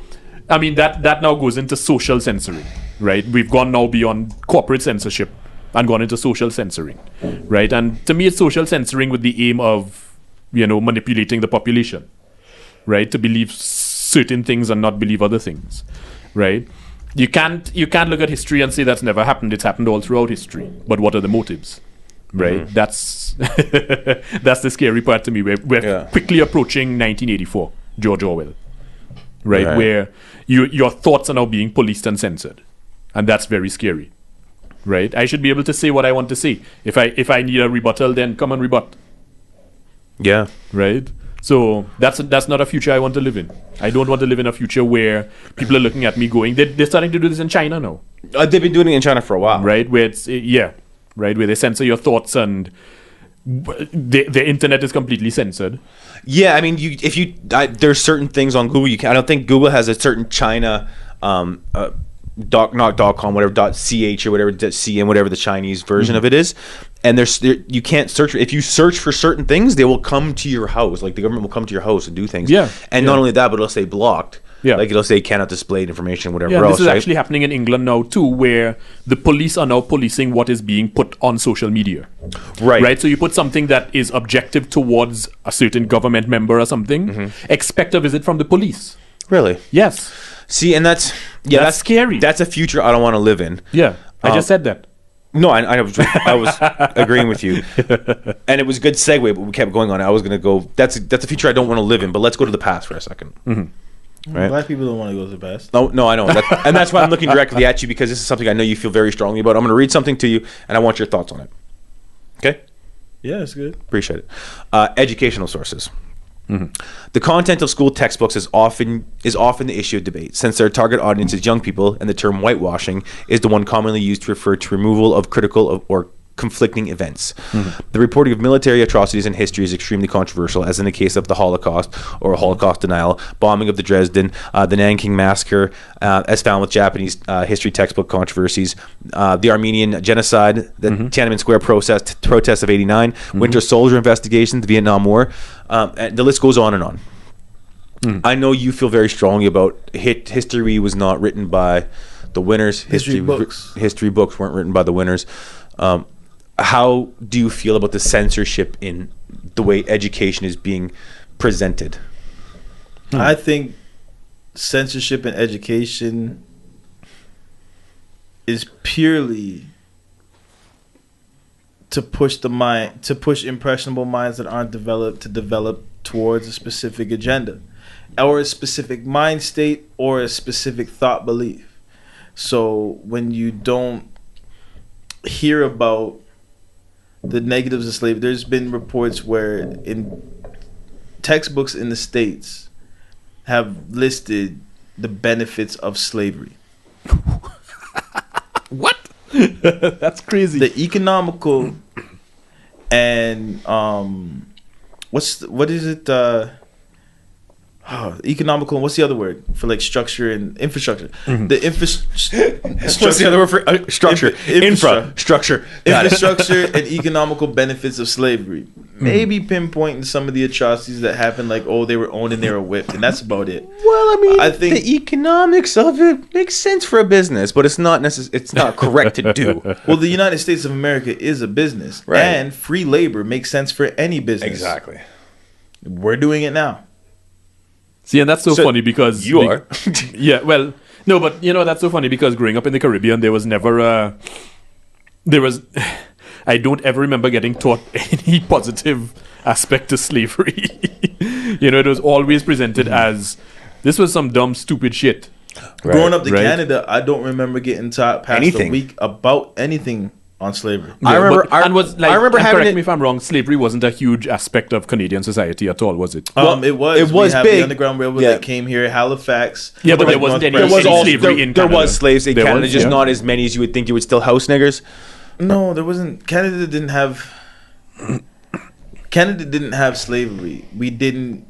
S3: I mean, that now goes into social censoring. Right? We've gone now beyond corporate censorship and gone into social censoring. Right? And to me, it's social censoring with the aim of, manipulating the population. Right? To believe certain things and not believe other things. Right? You can't look at history and say that's never happened. It's happened all throughout history. But what are the motives? Right? That's that's the scary part to me. We're quickly approaching 1984, George Orwell. Right? Where your thoughts are now being policed and censored. And that's very scary. Right? I should be able to say what I want to say. If I need a rebuttal, then come and rebut.
S5: Yeah.
S3: Right? So that's not a future I want to live in. I don't want to live in a future where people are looking at me going, they're starting to do this in China now.
S5: They've been doing it in China for a while.
S3: Right? Where it's, right? Where they censor your thoughts and the internet is completely censored.
S5: Yeah, I mean, there's certain things on Google I don't think Google has a certain China not .com, whatever .ch or whatever .cn, whatever the Chinese version of it is, and you can't search. If you search for certain things, they will come to your house. Like the government will come to your house and do things.
S3: Yeah,
S5: and not only that, but it'll say blocked.
S3: Yeah,
S5: like it'll say cannot display information, whatever
S3: yeah,
S5: else.
S3: This is actually happening in England now too, where the police are now policing what is being put on social media. Right. So you put something that is objective towards a certain government member or something, expect a visit from the police.
S5: Really?
S3: Yes.
S5: See, and that's
S3: scary.
S5: That's a future I don't want to live in.
S3: Yeah, I just said that.
S5: No, I was agreeing with you, and it was a good segue, but we kept going on. I was going to go. That's a future I don't want to live in. But let's go to the past for a second. Right?
S6: Black people don't want to go to the past.
S5: No, I know, and that's why I'm looking directly at you, because this is something I know you feel very strongly about. I'm going to read something to you, and I want your thoughts on it. Okay?
S6: Yeah, it's good.
S5: Appreciate it. Educational sources. The content of school textbooks is often the issue of debate, since their target audience is young people, and the term whitewashing is the one commonly used to refer to removal of critical or conflicting events. The reporting of military atrocities in history is extremely controversial, as in the case of the Holocaust or Holocaust denial, bombing of the Dresden, the Nanking massacre, as found with Japanese history textbook controversies, the Armenian genocide, the Tiananmen Square protests of '89, Winter Soldier investigations, the Vietnam War, and the list goes on and on. I know you feel very strongly about history was not written by the winners. History books weren't written by the winners. How do you feel about the censorship in the way education is being presented?
S6: I think censorship in education is purely to push impressionable minds that aren't developed to develop towards a specific agenda or a specific mind state or a specific thought belief. So when you don't hear about the negatives of slavery, there's been reports where in textbooks in the States have listed the benefits of slavery.
S3: What? That's crazy.
S6: The economical and what is it? Economical. And what's the other word for like structure and infrastructure? The infrastructure.
S5: What's the other word for structure? Infrastructure.
S6: Infrastructure and economical benefits of slavery. Maybe pinpointing some of the atrocities that happened, like they were owned and they were whipped, and that's about it.
S5: Well, I mean,
S6: I think
S5: the economics of it makes sense for a business, but it's not it's not correct to do.
S6: Well, the United States of America is a business,
S5: Right.
S6: and free labor makes sense for any business.
S5: Exactly.
S6: We're doing it now.
S3: See, and that's so funny because
S5: you are.
S3: Yeah, well, no, but that's so funny because growing up in the Caribbean, there was never I don't ever remember getting taught any positive aspect to slavery. It was always presented as this was some dumb, stupid shit.
S5: Right.
S6: Growing up in
S3: Right.
S6: Canada, I don't remember getting taught past
S5: Anything.
S6: a week about anything on slavery.
S5: I remember.
S3: I remember
S5: having
S3: correct
S5: it.
S3: me if I'm wrong. Slavery wasn't a huge aspect of Canadian society at all, was it?
S6: It was.
S5: it was
S6: we have
S5: big.
S6: the Underground Railroad
S5: Yeah.
S6: that came here, Halifax.
S3: Yeah, but there
S6: North
S3: wasn't any
S6: Preston.
S5: There was all
S3: slavery in
S5: there
S3: Canada.
S5: was slaves in
S3: There
S5: Canada,
S3: was,
S5: just
S3: yeah.
S5: not as many as you would think. You would still house niggers.
S6: No, there wasn't. Canada didn't have slavery. We didn't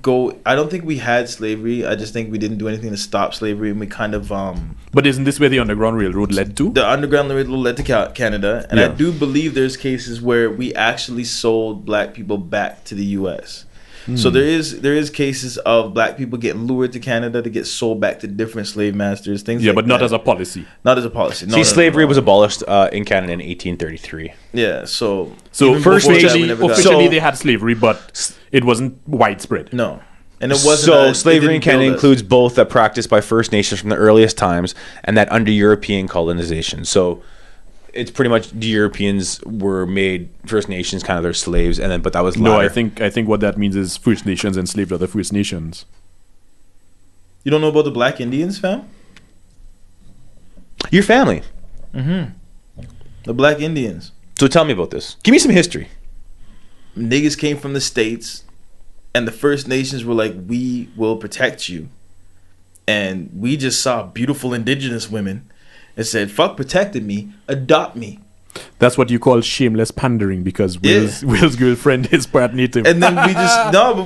S6: go. I don't think we had slavery. I just think we didn't do anything to stop slavery, and we kind of
S3: But isn't this where the Underground Railroad led to?
S6: the Underground Railroad led to Canada, and I
S3: Yeah.
S6: do believe there's cases where we actually sold black people back to the U.S.
S3: Hmm.
S6: So there is cases of black people getting lured to Canada to get sold back to different slave masters, things.
S3: Yeah,
S6: like
S3: but not
S6: that.
S3: as a policy.
S6: Not as a policy. No,
S5: See,
S6: no,
S5: slavery
S6: no.
S5: was abolished in Canada in 1833.
S6: Yeah, so
S3: So
S6: even
S3: first,
S6: before that, we
S3: officially,
S6: never got-
S3: officially
S5: So-
S3: they had slavery, but it wasn't widespread.
S6: no, and it wasn't.
S5: So
S6: they
S5: slavery in
S6: didn't
S5: Canada
S6: build us.
S5: includes both that practiced by First Nations from the earliest times and that under European colonization. So it's pretty much the Europeans were made First Nations kind of their slaves, and then but that was
S3: No,
S5: latter.
S3: I think what that means is First Nations enslaved other First Nations.
S6: You don't know about the Black Indians, fam?
S5: Your family.
S6: The Black Indians.
S5: So tell me about this. Give me some history.
S6: Niggas came from the States, and the First Nations were like, we will protect you. And we just saw beautiful indigenous women and said, fuck protecting me, adopt me.
S3: That's what you call shameless pandering because Will's girlfriend is part native.
S6: And then we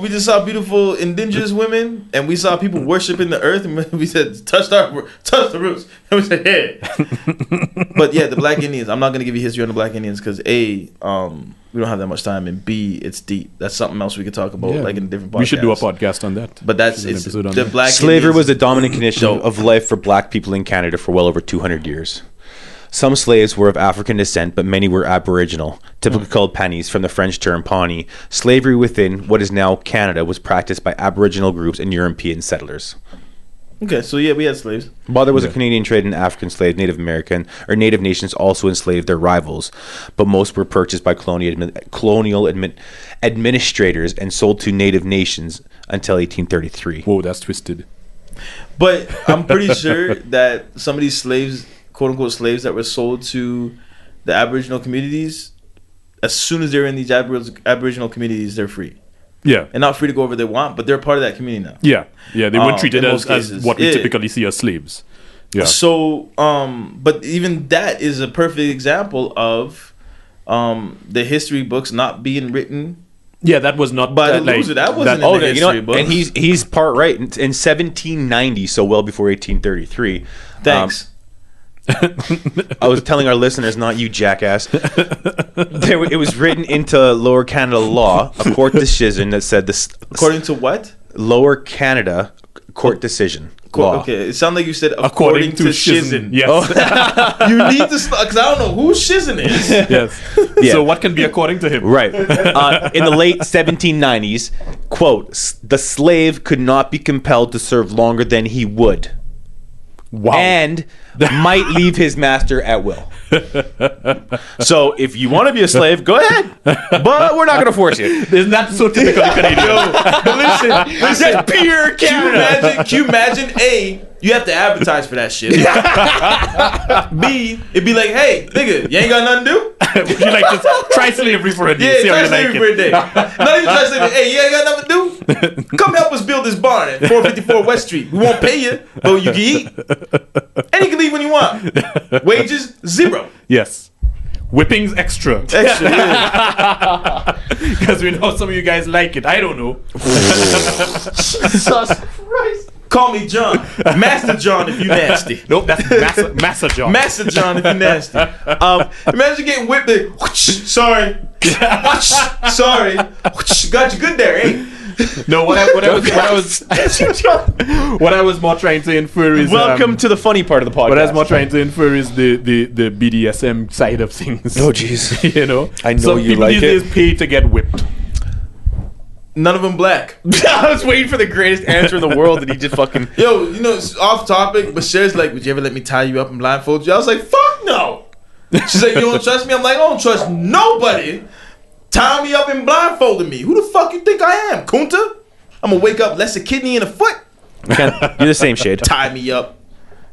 S6: just saw beautiful indigenous women, and we saw people worshiping the earth, and we said, touch the roots. And we said, hey. But yeah, the Black Indians, I'm not going to give you history on the Black Indians because A, we don't have that much time, and B, it's deep. That's something else we could talk about, like in a different podcast.
S3: We should do a podcast on that.
S6: But that's
S3: An
S6: it's
S3: episode on
S6: the
S3: that.
S6: Black
S5: Slavery
S6: Indians,
S5: was the dominant condition
S6: dope.
S5: of life for black people in Canada for well over 200 years. Some slaves were of African descent, but many were Aboriginal, typically called Panis from the French term Pawnee. Slavery within what is now Canada was practiced by Aboriginal groups and European settlers.
S6: Okay, so yeah, we had slaves.
S5: While there was a Canadian trade in African slaves, Native American or Native nations also enslaved their rivals, but most were purchased by colonial administrators and sold to Native nations until 1833.
S3: Whoa, that's twisted.
S6: But I'm pretty sure that some of these slaves, quote unquote slaves, that were sold to the Aboriginal communities, as soon as they're in these Aboriginal communities, they're free.
S3: Yeah.
S6: And not free to go wherever they want, but they're part of that community now.
S3: Yeah. Yeah, they weren't treated
S6: in
S3: as
S6: most cases.
S3: what we
S6: Yeah.
S3: typically see as slaves. Yeah.
S6: So, but even that is a perfect example of the history books not being written
S3: Yeah, that was not
S6: by the loser. That wasn't in the history book.
S5: And he's part right. In 1790, so well before 1833.
S6: Thanks.
S5: I was telling our listeners, not you, jackass. It was written into Lower Canada law, a court decision that said this.
S6: According to what?
S5: Lower Canada court decision law.
S6: Okay, it sounded like you said according to Shizen.
S3: Yes.
S6: You need to stop, because I don't know who Shizen is.
S3: Yes.
S5: Yeah.
S3: So what can be according to him?
S5: Right. In the late 1790s, quote, the slave could not be compelled to serve longer than he would.
S3: Wow.
S5: And might leave his master at will. So if you want to be a slave, go ahead. But we're not going to force you.
S3: Isn't that so typically Canadian?
S6: But listen, pure Canada. Can you imagine? A, you have to advertise for that shit. B, it'd be like, hey, nigga, you ain't got nothing to do?
S3: Would you like to try slavery for a day? See how
S6: try
S3: you like
S6: slavery for a
S3: it.
S6: day. Not even try slavery. Hey, you ain't got nothing to do? Come help us build this barn at 454 West Street. We won't pay you, but you can eat. And you can leave when you want. Wages, 0.
S3: Yes. Whippings extra.
S6: Extra, yeah.
S3: Because we know some of you guys like it. I don't know.
S6: Jesus Christ. Call me John. Master John if you nasty.
S3: Nope, that's Massa John.
S6: Master John if you nasty. Imagine getting whipped. Sorry. Sorry. Got you good there, eh?
S3: No, what I was more trying to infer is
S5: Welcome to the funny part of the podcast.
S3: what I was more trying to infer is the BDSM side of things.
S5: Oh, jeez.
S3: You know,
S5: I know
S3: some
S5: you
S3: people
S5: like
S3: these days pay to get whipped.
S6: None of them black.
S5: I was waiting for the greatest answer in the world, and he just fucking.
S6: Yo, you know, it's off topic, but Cher's like, would you ever let me tie you up and blindfold you? I was like, fuck no. She's like, you don't trust me? I'm like, I don't trust nobody. Tie me up and blindfolding me. Who the fuck you think I am, Kunta? I'm gonna wake up less a kidney in a foot.
S5: You're the same shade.
S6: Tie me up.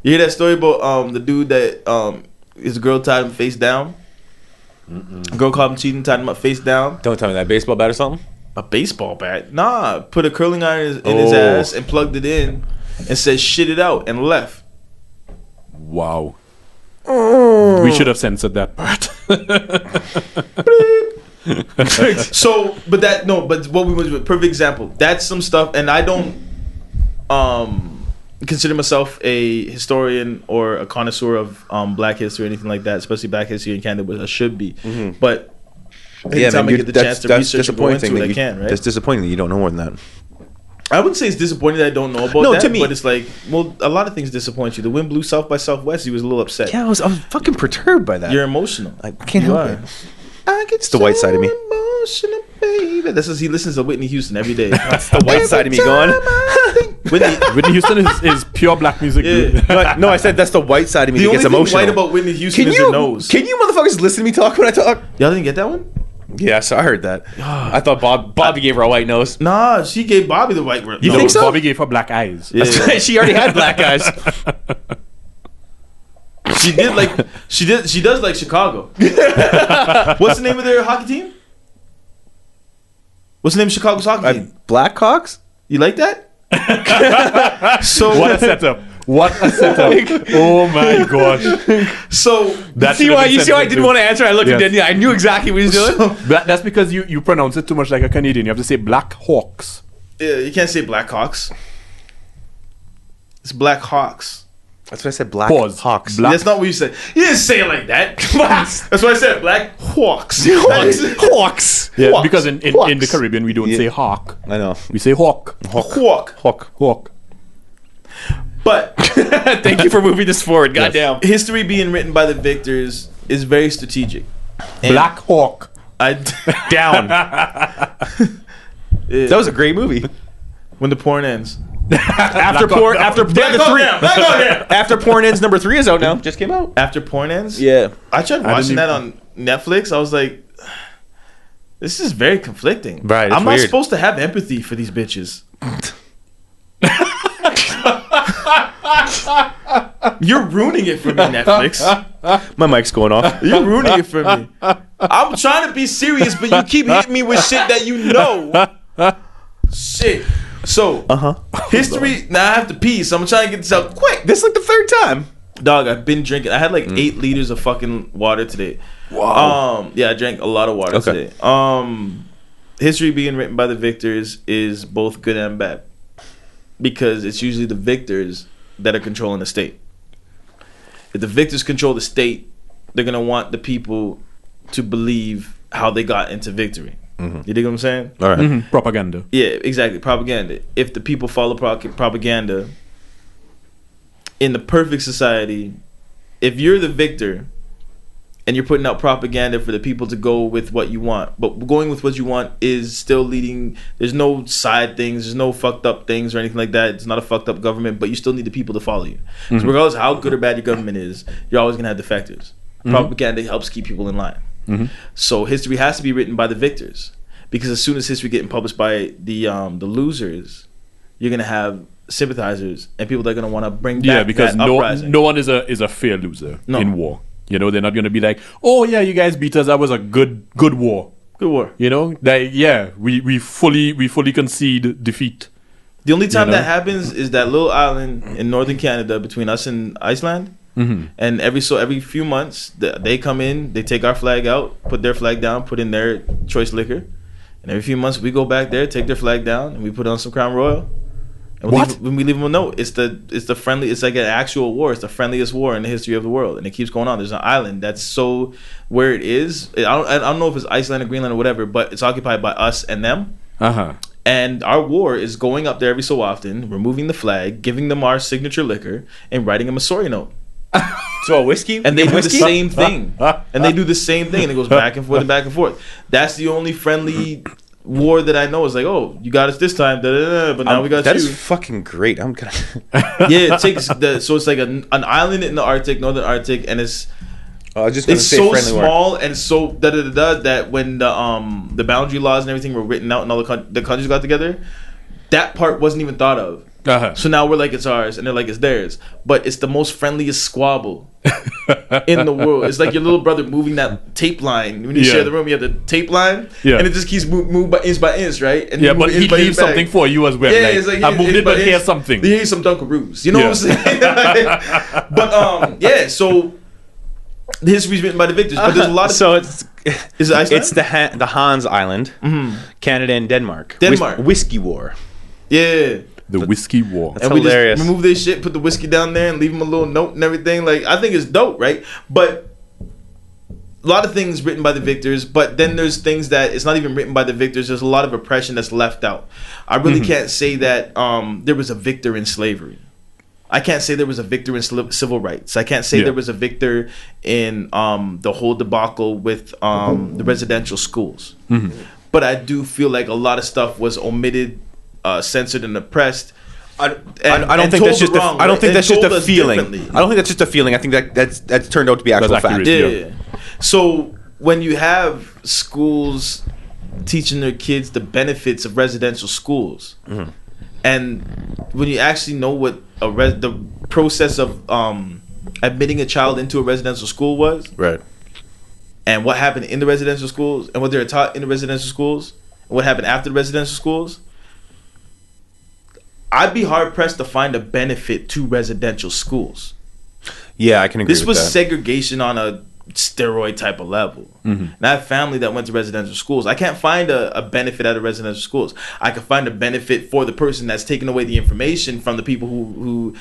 S6: You hear that story about the dude that his girl tied him face down? A girl caught him cheating, tied him up face down.
S5: Don't tell me that baseball bat or something.
S6: A baseball bat? Nah. Put a curling iron in his ass and plugged it in and said shit it out and left.
S3: Wow. We should have censored that part.
S6: So, but what we was perfect example. That's some stuff, and I don't consider myself a historian or a connoisseur of black history or anything like that, especially black history in Canada, which I should be. But anytime I get the chance to research and go into it, I can, right?
S5: That's disappointing that you don't know more than that.
S6: I wouldn't say it's disappointing that I don't know about
S5: No,
S6: that,
S5: to me-
S6: but it's like, well, a lot of things disappoint you. The wind blew south by southwest. He was a little upset.
S5: Yeah, I was fucking perturbed by that.
S6: You're emotional.
S5: I can't
S6: You
S5: help
S6: are.
S5: it. I get the white side of me.
S6: Emotional, baby. That's he listens to Whitney Houston every day.
S5: That's the white side of me going.
S3: Whitney Houston is pure black music. Dude.
S5: No, I said that's the white side of me
S6: The
S5: that
S6: only
S5: gets
S6: thing
S5: emotional.
S6: white about Whitney Houston
S5: Can
S6: is her nose.
S5: you motherfuckers listen to me talk when I talk?
S6: Y'all didn't get that one?
S5: Yes, I heard that. I thought Bobby gave her a white nose.
S6: Nah, she gave Bobby the white nose.
S5: You think so?
S3: Bobby gave her black eyes.
S6: Yeah.
S5: She already had black eyes.
S6: She does like Chicago. What's the name of their hockey team? What's the name of Chicago's hockey team?
S5: Blackhawks?
S6: You like that? So
S3: What a setup. What a setup. Oh my gosh.
S6: So
S3: That
S5: See
S3: should have
S5: why
S3: been
S5: I
S3: censored
S5: didn't
S3: too.
S5: want to answer. I looked at
S3: Yes.
S5: Denny. I knew exactly what he was doing.
S3: That's because you pronounce it too much like a Canadian. You have to say Black Hawks.
S6: yeah, you can't say Black Hawks. It's Black Hawks.
S5: That's what I said. Black
S3: Pause.
S5: Hawks.
S3: Black-
S6: That's not what you said. You didn't say it like that. That's what I said. Black Hawks.
S5: Hawks.
S3: Yeah,
S6: Hawks.
S3: because in the
S5: Hawks.
S3: Caribbean we don't
S5: Yeah.
S3: say hawk.
S5: I know.
S3: We say hawk.
S6: Hawk.
S5: Hawk.
S3: Hawk.
S6: But
S5: Thank you for moving this forward. Goddamn.
S6: history being written by the victors is very strategic. And
S3: Black Hawk.
S6: I
S5: Down. That was a great movie.
S6: when the porn ends.
S5: After porn ends, number 3 is out now. Just came out.
S6: After porn ends.
S5: Yeah.
S6: I tried watching that on Netflix. I was like, this is very conflicting.
S5: Right, it's
S6: I'm not
S5: weird.
S6: supposed to have empathy for these bitches. You're ruining it for me, Netflix.
S5: My mic's going off.
S6: You're ruining it for me. I'm trying to be serious, but you keep hitting me with shit that you know. Shit. So, history. Now I have to pee, so I'm trying to get this out quick.
S5: This is like the 3rd time.
S6: Dog, I've been drinking. I had like 8 liters of fucking water today. Wow. Yeah, I drank a lot of water today. History being written by the victors is both good and bad, because it's usually the victors that are controlling the state. If the victors control the state, they're gonna want the people to believe how they got into victory. You dig what I'm saying?
S5: All right.
S3: Mhm. Propaganda.
S6: Yeah, exactly. Propaganda. If the people follow propaganda in the perfect society, if you're the victor and you're putting out propaganda for the people to go with what you want, but going with what you want is still leading. There's no side things. There's no fucked up things or anything like that. It's not a fucked up government, but you still need the people to follow you. So regardless of how good or bad your government is, you're always gonna have defectors. Propaganda helps keep people in line. So history has to be written by the victors, because as soon as history getting published by the losers, you're gonna have sympathizers and people that are gonna want to bring back
S3: Yeah, because
S6: that uprising.
S3: no one is a fair loser
S6: No.
S3: in war. You know, they're not going to be like, oh yeah, you guys beat us. That was a good war.
S6: Good war.
S3: You know, that yeah, we fully concede defeat.
S6: The only time
S3: You know?
S6: that happens is that little island in northern Canada between us and Iceland.
S3: Mm-hmm.
S6: And every few months, they come in, they take our flag out, put their flag down, put in their choice liquor. And every few months, we go back there, take their flag down, and we put on some Crown Royal. And when we leave them a note, it's the friendly. It's like an actual war. It's the friendliest war in the history of the world, and it keeps going on. There's an island that's so where it is. I don't know if it's Iceland or Greenland or whatever, but it's occupied by us and them. And our war is going up there every so often, removing the flag, giving them our signature liquor, and writing them a sorry note.
S5: So a whiskey?
S6: And they do
S5: whiskey?
S6: the same thing. And they do the same thing, and it goes back and forth and back and forth. That's the only friendly war that I know is like, oh, you got us this time, but now we got
S5: that
S6: you.
S5: That is fucking great. I'm gonna.
S6: Yeah, it takes so it's like an island in the Arctic, northern Arctic, and it's so small and so that when the boundary laws and everything were written out and all the countries got together, that part wasn't even thought of. So now we're like, it's ours, and they're like, it's theirs. But it's the most friendliest squabble in the world. It's like your little brother moving that tape line. When you share the room, you have the tape line, and it just keeps moving by inch, right? And
S3: but he leaves something for you as well.
S6: Yeah, it's like
S3: I moved it, but here's something.
S6: Here's some Dunkaroos. You know what I'm saying? But yeah, so the history is written by the victors, but there's a lot of
S5: it's
S6: is it Iceland?
S5: It's the Hans Island, Canada and Denmark. Whiskey War.
S6: Yeah.
S3: The Whiskey War.
S5: That's hilarious.
S6: We just remove this shit, put the whiskey down there, and leave them a little note and everything. Like, I think it's dope, right? But a lot of things written by the victors, but then there's things that it's not even written by the victors. There's a lot of oppression that's left out. I really can't say that there was a victor in slavery. I can't say there was a victor in civil rights. I can't say there was a victor in the whole debacle with the residential schools. But I do feel like a lot of stuff was omitted, censored, and oppressed.
S5: I don't think that's just a feeling. I don't think that's just a feeling. I think that's turned out to be actual fact.
S6: Yeah. So when you have schools teaching their kids the benefits of residential schools, and when you actually know what the process of admitting a child into a residential school was,
S5: right,
S6: and what happened in the residential schools, and what they were taught in the residential schools, and what happened after the residential schools, I'd be hard pressed to find a benefit to residential schools.
S5: Yeah, I can agree.
S6: This
S5: with
S6: was
S5: that.
S6: segregation on a steroid type of level. And I have family that went to residential schools. I can't find a benefit out of residential schools. I can find a benefit for the person that's taking away the information from the people who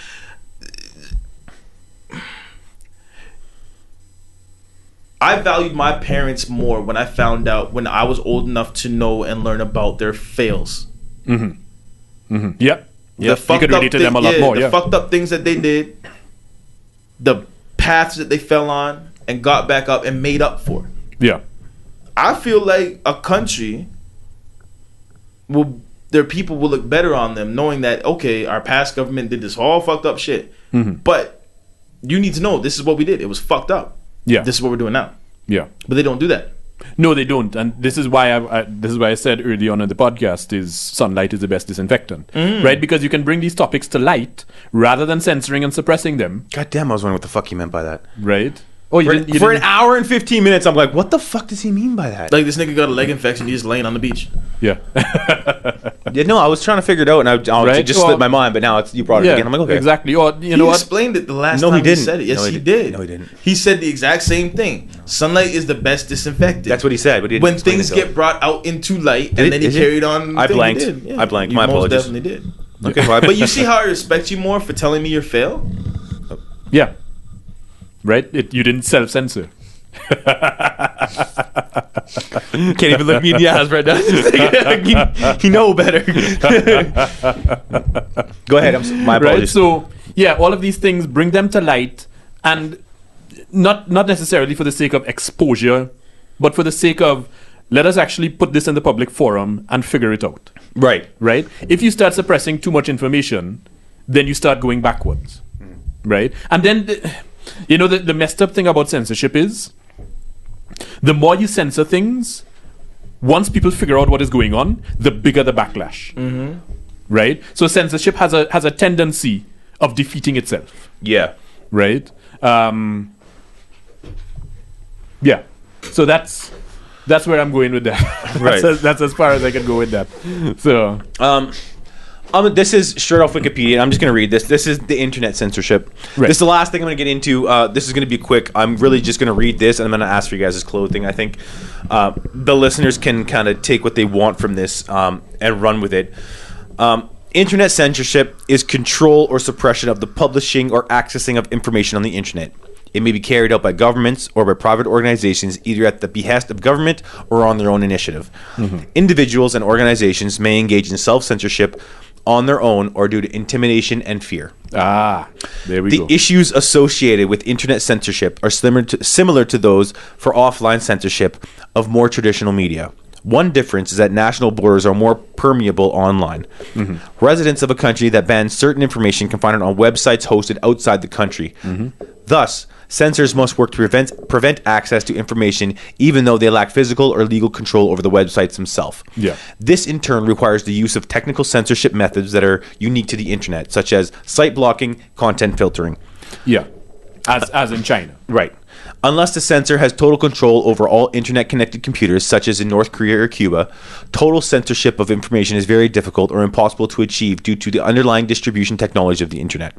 S6: I valued my parents more when I found out when I was old enough to know and learn about their fails.
S3: Yep.
S6: You could relate
S3: to them a lot more.
S6: The fucked up things that they did, the paths that they fell on and got back up and made up for.
S3: Yeah.
S6: I feel like a country their people will look better on them knowing that, okay, our past government did this all fucked up shit. But you need to know this is what we did. It was fucked up.
S3: Yeah.
S6: This is what we're doing now.
S3: Yeah.
S6: But they don't do that.
S3: No, they don't, and this is why I said early on in the podcast is sunlight is the best disinfectant, right? Because you can bring these topics to light rather than censoring and suppressing them.
S5: God damn, I was wondering what the fuck he meant by that.
S3: Right? Oh,
S5: for an hour and 15 minutes, I'm like, what the fuck does he mean by that?
S6: Like, this nigga got a leg infection. He's just laying on the beach.
S3: Yeah.
S5: Yeah, no, I was trying to figure it out, and it just slipped my mind. But now you brought it again. I'm like, okay,
S3: exactly. Or
S6: you know what? He explained it the last time he said it. Yes, he did.
S5: No, he didn't.
S6: He said the exact same thing. Sunlight is the best disinfectant.
S5: That's what he said. But
S6: when things get brought out into light, and then he carried on.
S5: I blanked. I blanked. My apologies.
S6: Definitely did.
S5: Okay,
S6: but you see how I respect you more for telling me your fail?
S3: Yeah. Right? You didn't self-censor.
S5: Can't even look me in the eyes right now. You know better. Go ahead. My apologies.
S3: Right? So, yeah, all of these things, bring them to light, and not necessarily for the sake of exposure, but for the sake of let us actually put this in the public forum and figure it out.
S5: Right.
S3: Right? If you start suppressing too much information, then you start going backwards. Right? And then, the messed up thing about censorship is the more you censor things, once people figure out what is going on, the bigger the backlash. Right? So censorship has a tendency of defeating itself.
S5: Yeah.
S3: Right? Yeah. So that's where I'm going with that.
S5: Right.
S3: That's as far as I can go with that. So
S5: this is straight off Wikipedia. I'm just going to read this. This is the internet censorship.
S3: Right.
S5: This is the last thing I'm going to get into. This is going to be quick. I'm really just going to read this, and I'm going to ask for you guys' clothing. I think the listeners can kind of take what they want from this and run with it. Internet censorship is control or suppression of the publishing or accessing of information on the internet. It may be carried out by governments or by private organizations, either at the behest of government or on their own initiative. Individuals and organizations may engage in self-censorship on their own or due to intimidation and fear.
S3: There we
S5: The
S3: go.
S5: issues associated with internet censorship are similar to those for offline censorship of more traditional media. One difference is that national borders are more permeable online. Residents of a country that bans certain information can find it on websites hosted outside the country. Thus, censors must work to prevent access to information even though they lack physical or legal control over the websites themselves.
S3: Yeah.
S5: This in turn requires the use of technical censorship methods that are unique to the internet, such as site blocking, content filtering.
S3: Yeah. As in China.
S5: Right. Unless the censor has total control over all internet-connected computers, such as in North Korea or Cuba, total censorship of information is very difficult or impossible to achieve due to the underlying distribution technology of the internet.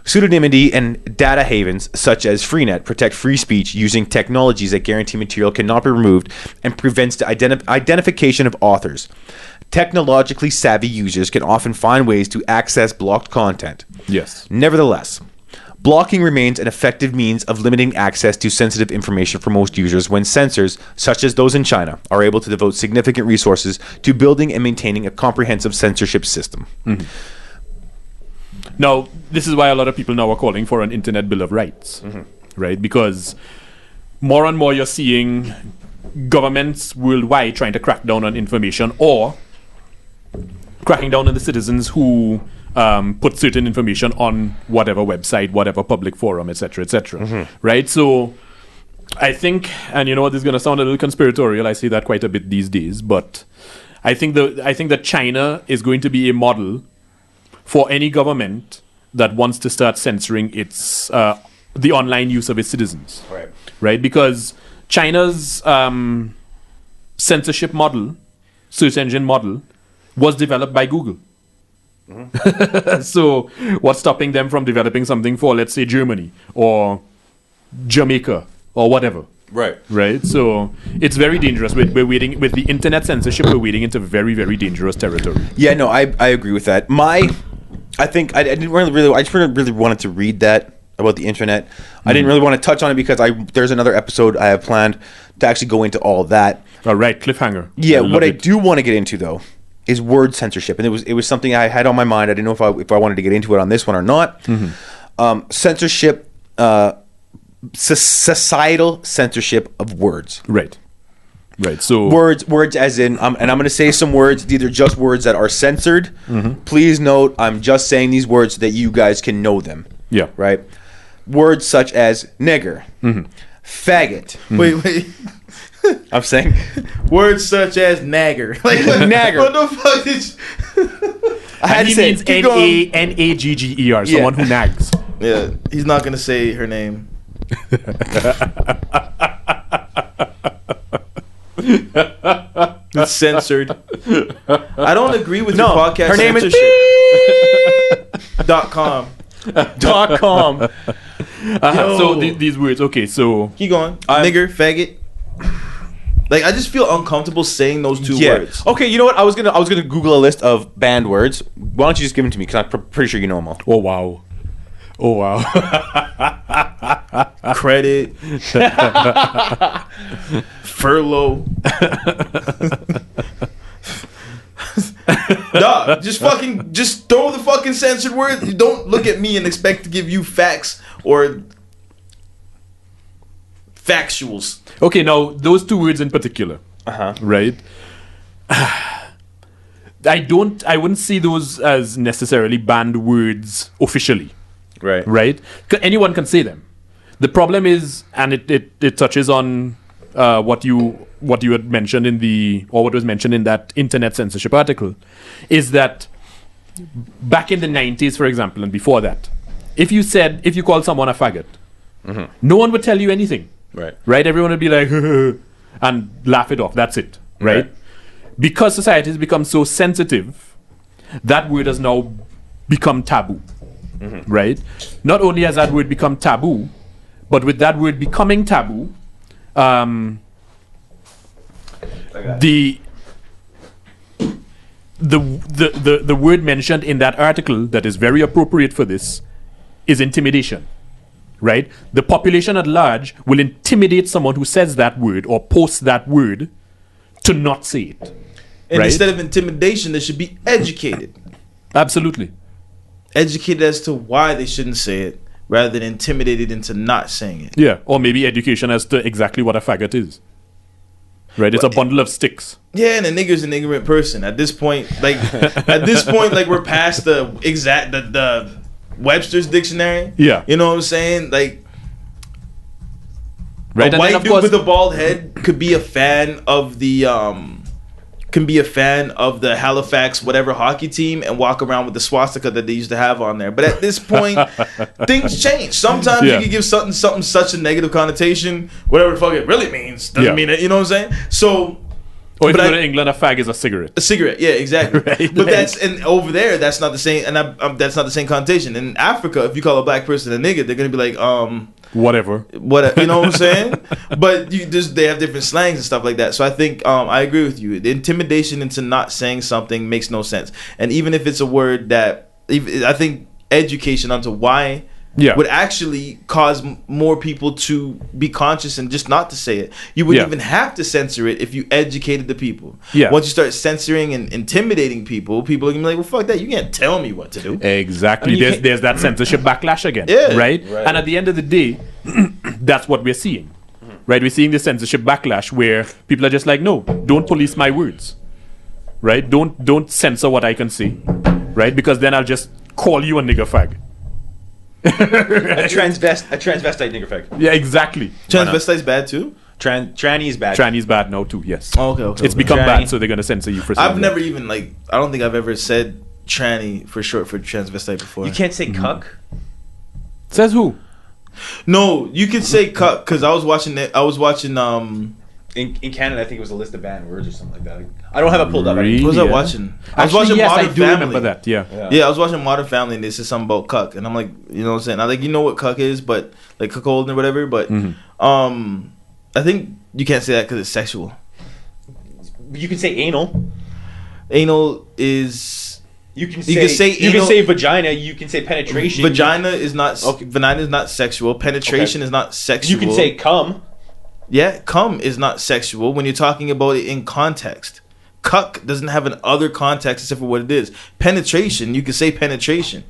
S5: Pseudonymity and data havens, such as Freenet, protect free speech using technologies that guarantee material cannot be removed and prevents the identification of authors. Technologically savvy users can often find ways to access blocked content.
S3: Yes.
S5: Nevertheless, blocking remains an effective means of limiting access to sensitive information for most users when censors, such as those in China, are able to devote significant resources to building and maintaining a comprehensive censorship system.
S3: Now, this is why a lot of people now are calling for an Internet Bill of Rights, right? Because more and more you're seeing governments worldwide trying to crack down on information or cracking down on the citizens who put certain information on whatever website, whatever public forum, etc., right? So I think, and you know what, this is going to sound a little conspiratorial. I say that quite a bit these days, but I think that China is going to be a model for any government that wants to start censoring its the online use of its citizens, right? Because China's censorship model, search engine model, was developed by Google. So what's stopping them from developing something for, let's say, Germany or Jamaica or whatever? Right. So it's very dangerous. We're wading with the internet censorship. We're wading into very, very dangerous territory.
S5: Yeah, no, I agree with that. I think I didn't really. I just really wanted to read that about the internet. I didn't really want to touch on it because there's another episode I have planned to actually go into all that.
S3: All right, cliffhanger.
S5: Yeah, what I do want to get into though is word censorship, and it was something I had on my mind. I didn't know if I wanted to get into it on this one or not. Censorship, societal censorship of words.
S3: Right. So
S5: words as in, and I'm going to say some words. These are just words that are censored. Please note, I'm just saying these words so that you guys can know them.
S3: Yeah.
S5: Right. Words such as nigger, faggot.
S6: Wait.
S5: I'm saying
S6: Words such as nagger. Like
S5: Nagger.
S6: What the fuck is?
S5: I had
S3: and
S5: to
S3: he
S5: say
S3: means
S5: keep going.
S3: Nagger, someone who nags.
S6: Yeah, he's not gonna say her name. It's censored. I don't agree with your podcast.
S5: Her name is
S6: .com.
S5: .com.
S3: So these words. Okay, so
S6: Keep going. Nigger, faggot. Like, I just feel uncomfortable saying those two words.
S5: Okay, you know what? I was gonna Google a list of banned words. Why don't you just give them to me? Because I'm pretty sure you know them all.
S3: Oh wow.
S6: Credit. Furlough. Dog, just throw the fucking censored word. You don't look at me and expect to give you facts or factuals.
S3: Okay, now those two words in particular. Right? I wouldn't see those as necessarily banned words officially. Right? 'Cause anyone can say them. The problem is, and it touches on what you had mentioned what was mentioned in that internet censorship article, is that back in the 90s, for example, and before that, if you called someone a faggot, no one would tell you anything.
S5: Right.
S3: Right? Everyone would be like, and laugh it off. That's it. Right? Because society has become so sensitive, that word has now become taboo. Right? Not only has that word become taboo, but with that word becoming taboo, the word mentioned in that article that is very appropriate for this is intimidation. Right? The population at large will intimidate someone who says that word or posts that word to not say it.
S6: And
S3: right?
S6: instead of intimidation, they should be educated.
S3: Absolutely.
S6: Educated as to why they shouldn't say it, rather than intimidated into not saying it.
S3: Yeah. Or maybe education as to exactly what a faggot is. Right? It's a bundle of sticks.
S6: Yeah, and a nigger's an ignorant person. At this point, like we're past the Webster's dictionary.
S3: Yeah.
S6: You know what I'm saying? Like,
S3: Right?
S6: a
S3: And then,
S6: white
S3: of
S6: dude
S3: course,
S6: with a bald head could be a fan of the Halifax whatever hockey team and walk around with the swastika that they used to have on there. But at this point, things change. Sometimes you can give something such a negative connotation, whatever the fuck it really means. Doesn't mean it. You know what I'm saying? So.
S3: or if you go to England, a fag is a cigarette.
S6: A cigarette, yeah, exactly.
S3: Right,
S6: but
S3: like-
S6: and over there, that's not the same, and that's not the same connotation. In Africa, if you call a black person a nigga, they're gonna be like,
S3: Whatever.
S6: what, you know what I'm saying? But they have different slangs and stuff like that. So I think I agree with you. The intimidation into not saying something makes no sense, and even if it's a word that I think education onto why. Would actually cause more people to be conscious and just not to say it. You wouldn't even have to censor it if you educated the people.
S3: Yeah.
S6: Once you start censoring and intimidating people are going to be like, well, fuck that. You can't tell me what to do.
S3: Exactly.
S5: I mean,
S3: There's that censorship backlash again.
S6: Yeah.
S3: Right? And at the end of the day, that's what we're seeing. Right? We're seeing the censorship backlash where people are just like, no, don't police my words. Right? Don't censor what I can say. Right? Because then I'll just call you a nigger fag.
S5: A transvestite nigger fag.
S3: Yeah, exactly.
S6: Transvestite's bad too?
S5: Tranny is bad.
S3: Tranny's bad now too, yes.
S6: Oh, okay.
S3: It's become
S5: Tranny.
S3: bad, so they're going to censor you for saying
S6: I've
S3: that.
S6: never even, I don't think I've ever said tranny for short for transvestite before.
S5: You can't say cuck.
S3: Says who?
S6: No, you could say cuck because I was watching
S5: In Canada, I think it was a list of banned words or something like that. I don't have it pulled up.
S3: Really?
S6: what was I
S3: Yeah.
S6: watching? I was
S3: Actually,
S6: watching
S3: yes,
S6: Modern
S3: I do
S6: Family.
S3: remember that, yeah.
S6: Yeah, I was watching Modern Family and they said something about cuck, and I'm like, you know what I'm saying? I you know what cuck is, but like cuckold or whatever. But I think you can't say that because it's sexual.
S5: You can say anal.
S6: Anal is
S5: You can
S6: You can say
S5: you can
S6: anal-
S5: say vagina. You can say penetration.
S6: vagina is not
S5: Okay.
S6: vagina is not sexual. Penetration is not sexual.
S5: You can say cum.
S6: yeah, cum is not sexual when you're talking about it in context. Cuck doesn't have an other context except for what it is. Penetration, you can say penetration.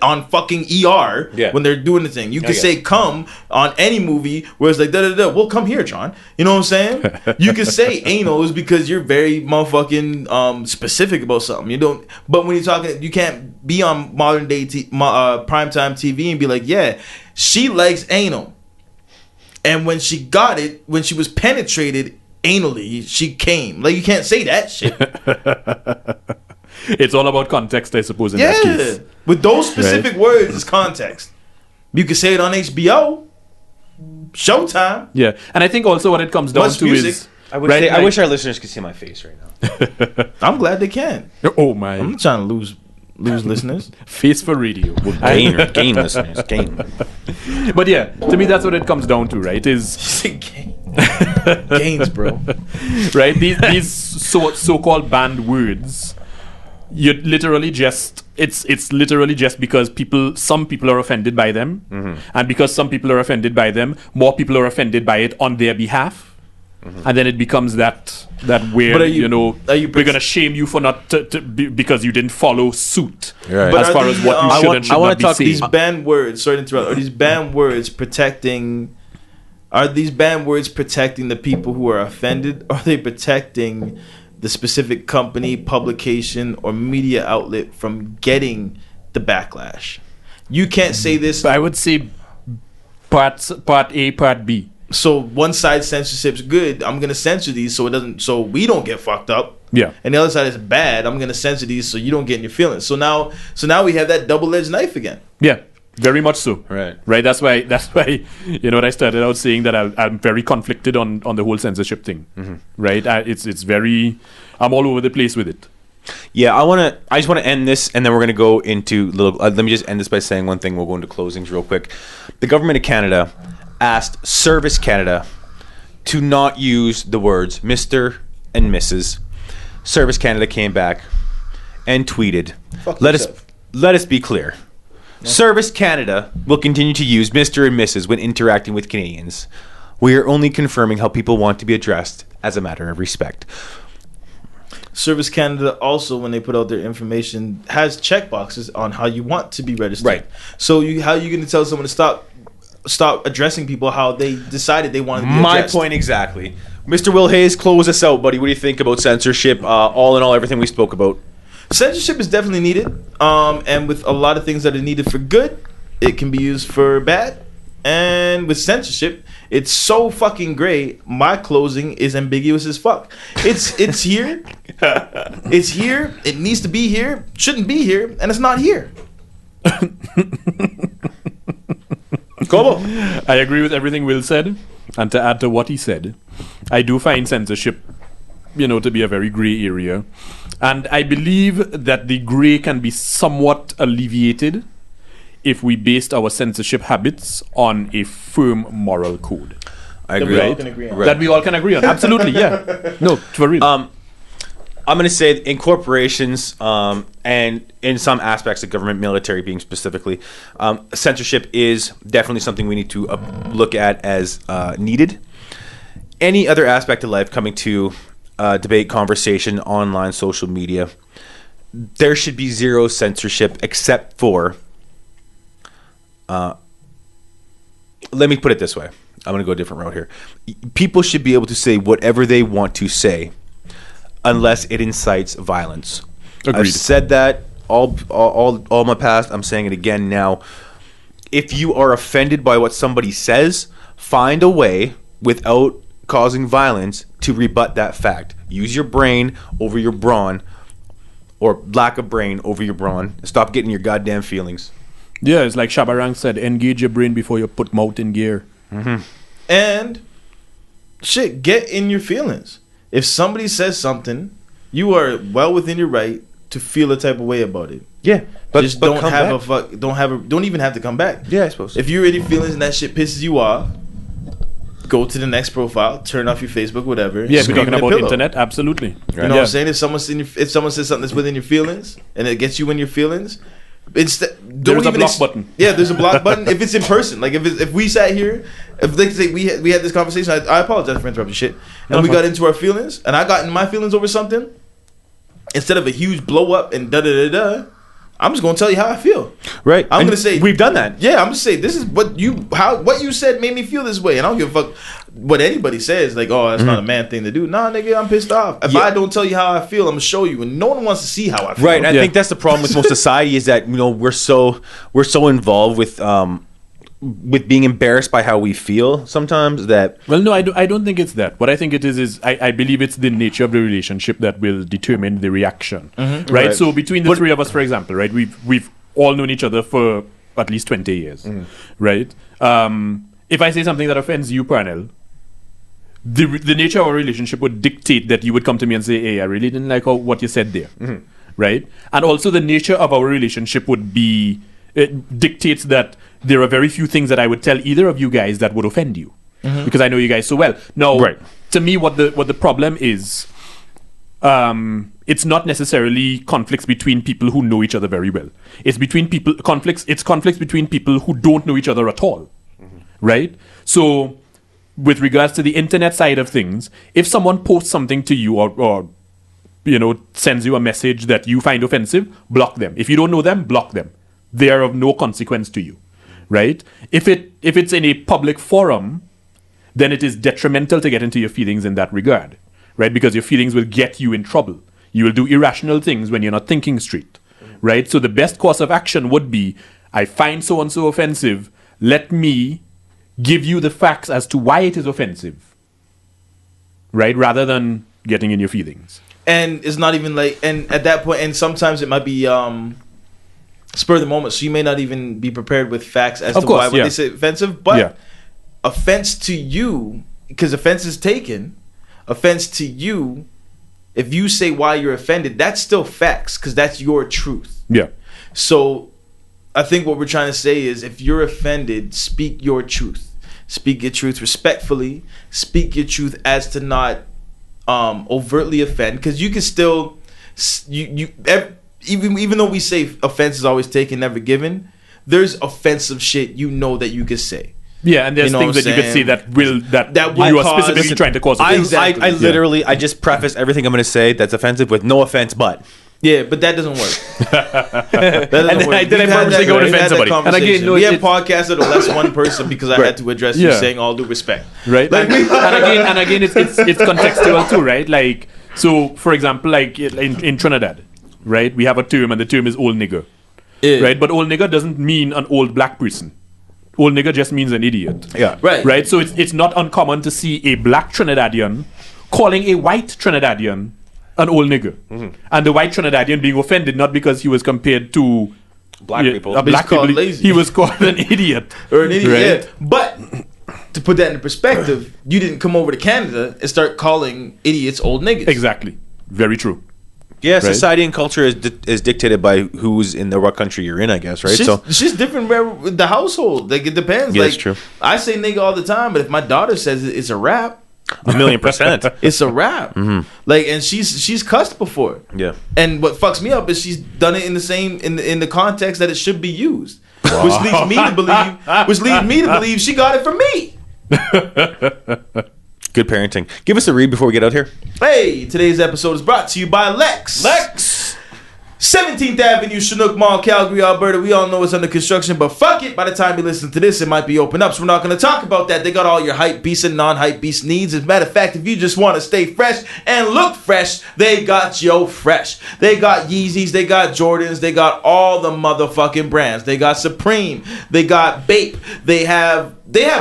S6: On fucking ER when they're doing the thing. You can say come on any movie where it's like da da da. Well, come here, John. You know what I'm saying? You can say anal is because you're very motherfucking specific about something. You don't. But when you're talking, you can't be on modern day primetime TV and be like, yeah, she likes anal. And when she got it, when she was penetrated anally, she came. Like, you can't say that shit.
S3: It's all about context, I suppose, in that case.
S6: With those specific words, it's context. You can say it on HBO, Showtime.
S3: Yeah. And I think also what it comes down
S6: Much
S3: to
S6: music.
S3: is...
S5: I wish,
S3: right,
S5: I wish our listeners could see my face right now.
S6: I'm glad they can.
S3: Oh, my.
S6: I'm not trying to lose listeners.
S3: Face for radio.
S5: Gain listeners. Gain.
S3: But yeah, to me, that's what it comes down to, right? Is...
S6: Gains, bro.
S3: right? These so-called banned words, you literally just it's literally just because some people are offended by them, and because some people are offended by them, more people are offended by it on their behalf, and then it becomes that weird,
S6: But are you
S3: we're gonna shame you for not because you didn't follow suit
S5: Right.
S6: But
S3: as
S6: are
S3: far as
S6: these,
S3: what you
S6: I
S3: should
S6: want-
S3: and should
S5: I wanna
S3: not be
S5: talk
S3: saying.
S6: These banned words, sorry to interrupt, are these banned words protecting the people who are offended? Or are they protecting the specific company, publication, or media outlet from getting the backlash? You can't say this.
S3: I would say part A, part B.
S6: So one side censorship's good. I'm gonna censor these so we don't get fucked up.
S3: Yeah.
S6: And the other side is bad. I'm gonna censor these so you don't get in your feelings. So now we have that double-edged knife again.
S3: Yeah. Very much so.
S5: Right.
S3: Right. That's why. You know what I started out saying that I'm very conflicted on the whole censorship thing. Right. It's very. I'm all over the place with it.
S5: Yeah, I just want to end this, and then we're going to go into little. Let me just end this by saying one thing. We'll go into closings real quick. The government of Canada asked Service Canada to not use the words Mr. and Mrs. Service Canada came back and tweeted, Let us be clear. Service Canada will continue to use Mr. and Mrs. when interacting with Canadians. We are only confirming how people want to be addressed as a matter of respect.
S6: Service Canada also, when they put out their information, has checkboxes on how you want to be registered.
S5: Right.
S6: So how are you going to tell someone to stop addressing people how they decided they wanted to be
S5: My
S6: addressed?
S5: point exactly. Mr. Will Hayes, close us out, buddy. What do you think about censorship? All in all, everything we spoke about.
S6: Censorship is definitely needed, and with a lot of things that are needed for good, it can be used for bad. And with censorship, it's so fucking gray. My closing is ambiguous as fuck. It's here. It's here. It needs to be here. Shouldn't be here, and it's not here.
S5: Kobo.
S3: I agree with everything Will said, and to add to what he said, I do find censorship, to be a very gray area, and I believe that the gray can be somewhat alleviated if we based our censorship habits on a firm moral code.
S5: I agree.
S6: we all can agree on.
S3: That we all can agree on. Absolutely, yeah. No, for real.
S5: I'm going to say in corporations and in some aspects of government, military being specifically, censorship is definitely something we need to look at as needed. Any other aspect of life coming to debate, conversation, online, social media, there should be zero censorship except for... let me put it this way. I'm going to go a different route here. People should be able to say whatever they want to say unless it incites violence.
S3: Agreed.
S5: I've said that all my past. I'm saying it again now. If you are offended by what somebody says, find a way without causing violence to rebut that fact. Use your brain over your brawn, or lack of brain over your brawn. Stop getting your goddamn feelings.
S3: Yeah, it's like Shabarang said, engage your brain before you put mouth in gear.
S6: And shit, get in your feelings. If somebody says something, you are well within your right to feel a type of way about it.
S5: Yeah, but
S6: Just
S5: but
S6: don't
S5: come
S6: have
S5: back.
S6: don't even have to come back.
S5: Yeah, I suppose.
S6: If you're in your feelings and that shit pisses you off, go to the next profile, turn off your Facebook, whatever.
S3: Yeah, if we're
S6: scream
S3: talking
S6: in a
S3: about
S6: pillow.
S3: internet, absolutely.
S6: You know what I'm saying? If someone says something that's within your feelings and it gets you in your feelings,
S3: There's a block button.
S6: Yeah, there's a block button. If it's in person, like if we sat here, if they say we had this conversation, I apologize for interrupting shit, and we got into our feelings, and I got in my feelings over something, instead of a huge blow up and da da da da, I'm just gonna tell you how I feel.
S5: Right.
S6: I'm
S5: And
S6: gonna say
S5: we've done that.
S6: Yeah, I'm gonna say this is what you said made me feel this way, and I don't give a fuck what anybody says. Like, oh, that's not a man thing to do. Nah, nigga, I'm pissed off. If I don't tell you how I feel, I'm gonna show you, and no one wants to see how I feel.
S5: Right. And I
S3: Yeah.
S5: think that's the problem with most society is that we're so involved with being embarrassed by how we feel sometimes that
S3: Well, no, I don't think it's that. What I think it is I believe it's the nature of the relationship that will determine the reaction. Right?
S5: Right.
S3: So between the three of us, for example, right, we've all known each other for at least 20 years. Right? If I say something that offends you, Parnell, the nature of our relationship would dictate that you would come to me and say, hey, I really didn't like what you said there. Right? And also the nature of our relationship would be, it dictates that there are very few things that I would tell either of you guys that would offend you. Because I know you guys so well. Now,
S5: Right.
S3: to me, what the problem is, it's not necessarily conflicts between people who know each other very well. It's conflicts between people who don't know each other at all. Right? So, with regards to the internet side of things, if someone posts something to you or sends you a message that you find offensive, block them. If you don't know them, block them. They are of no consequence to you. Right? If it's in a public forum, then it is detrimental to get into your feelings in that regard. Right? Because your feelings will get you in trouble. You will do irrational things when you're not thinking straight. Right? So the best course of action would be, I find so-and-so offensive, let me give you the facts as to why it is offensive. Right? Rather than getting in your feelings.
S6: And it's not even like, and at that point, and sometimes it might be spur of the moment, so you may not even be prepared with facts as
S3: Of
S6: to
S3: course,
S6: why when
S3: yeah.
S6: they say offensive. But
S3: Yeah.
S6: offense to you, because offense is taken. Offense to you, if you say why you're offended, that's still facts, because that's your truth.
S3: Yeah.
S6: So I think what we're trying to say is, if you're offended, speak your truth. Speak your truth respectfully. Speak your truth as to not overtly offend, because you can still even though we say offense is always taken, never given, there's offensive shit that you could say.
S3: Yeah, and there's
S6: You know
S3: things
S6: what
S3: that
S6: I'm
S3: you could say
S6: saying?
S3: that
S6: will
S3: you are
S6: cause-
S3: specifically trying to cause.
S5: I
S3: offense.
S6: Exactly.
S5: I literally I just preface everything I'm going to say that's offensive with no offense, but
S6: Yeah, but that doesn't work. That doesn't
S3: And then
S6: work.
S3: I didn't
S6: We've had
S3: purposely
S6: that-
S3: go to
S6: we've
S3: offend
S6: had that
S3: somebody. And again,
S6: conversation.
S3: no,
S6: we have
S3: it's-
S6: podcasts that are less one person because I had to address you
S3: Yeah.
S6: saying all due respect.
S3: Right,
S6: Like,
S3: and again it's contextual too, right? Like, so for example, like in Trinidad, right, we have a term, and the term is old nigger,
S6: Yeah.
S3: right? But old nigger doesn't mean an old black person. Old nigger just means an idiot.
S5: yeah.
S3: Right, so it's not uncommon to see a black Trinidadian calling a white Trinidadian an old nigger, and the white Trinidadian being offended not because he was compared to
S5: Black people.
S3: black
S6: called
S3: people.
S6: lazy.
S3: He was called an idiot,
S6: or an idiot.
S3: right?
S6: Yeah. But to put that into perspective, you didn't come over to Canada and start calling idiots old niggas.
S3: Exactly, very true.
S5: Yeah, society and culture is dictated by who's in what country you're in, I guess, right?
S6: It's just different with the household. Like, it depends.
S5: Yeah,
S6: like,
S5: that's true.
S6: I say nigga all the time, but if my daughter says it's a rap,
S5: 1,000,000%.
S6: it's a rap. Like, and she's cussed before.
S5: Yeah.
S6: And what fucks me up is she's done it in the same in the context that it should be used, which leads me to believe she got it from me.
S5: Good parenting. Give us a read before we get out here.
S6: Hey, today's episode is brought to you by Lex. 17th Avenue, Chinook Mall, Calgary, Alberta. We all know it's under construction, but fuck it. By the time you listen to this, it might be open up, so we're not going to talk about that. They got all your hype beast and non-hype beast needs. As a matter of fact, if you just want to stay fresh and look fresh, they got yo fresh. They got Yeezys, they got Jordans, they got all the motherfucking brands. They got Supreme, they got Bape, they have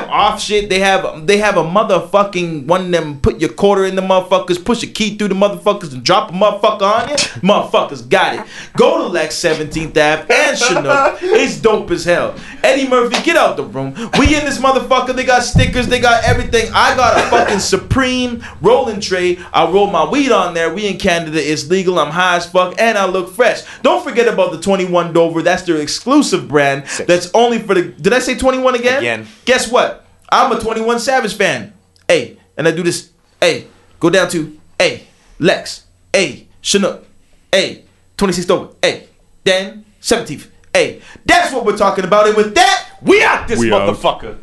S6: off shit. They have a motherfucking one of them put your quarter in the motherfuckers, push a key through the motherfuckers and drop a motherfucker on you. Motherfuckers got it. Go to Lex 17th Ave and Chinook. It's dope as hell. Eddie Murphy, get out the room. We in this motherfucker. They got stickers. They got everything. I got a fucking Supreme rolling tray. I roll my weed on there. We in Canada. It's legal. I'm high as fuck and I look fresh. Don't forget about the 21 Dover. That's their exclusive brand. That's only for the... Did I say 21 again? Guess what? I'm a 21 Savage fan. Hey, and I do this. Hey, go down to Lex. Chinook. 26th Dover. Dan 17th. That's what we're talking about. And with that, we out this
S3: We out.
S6: motherfucker.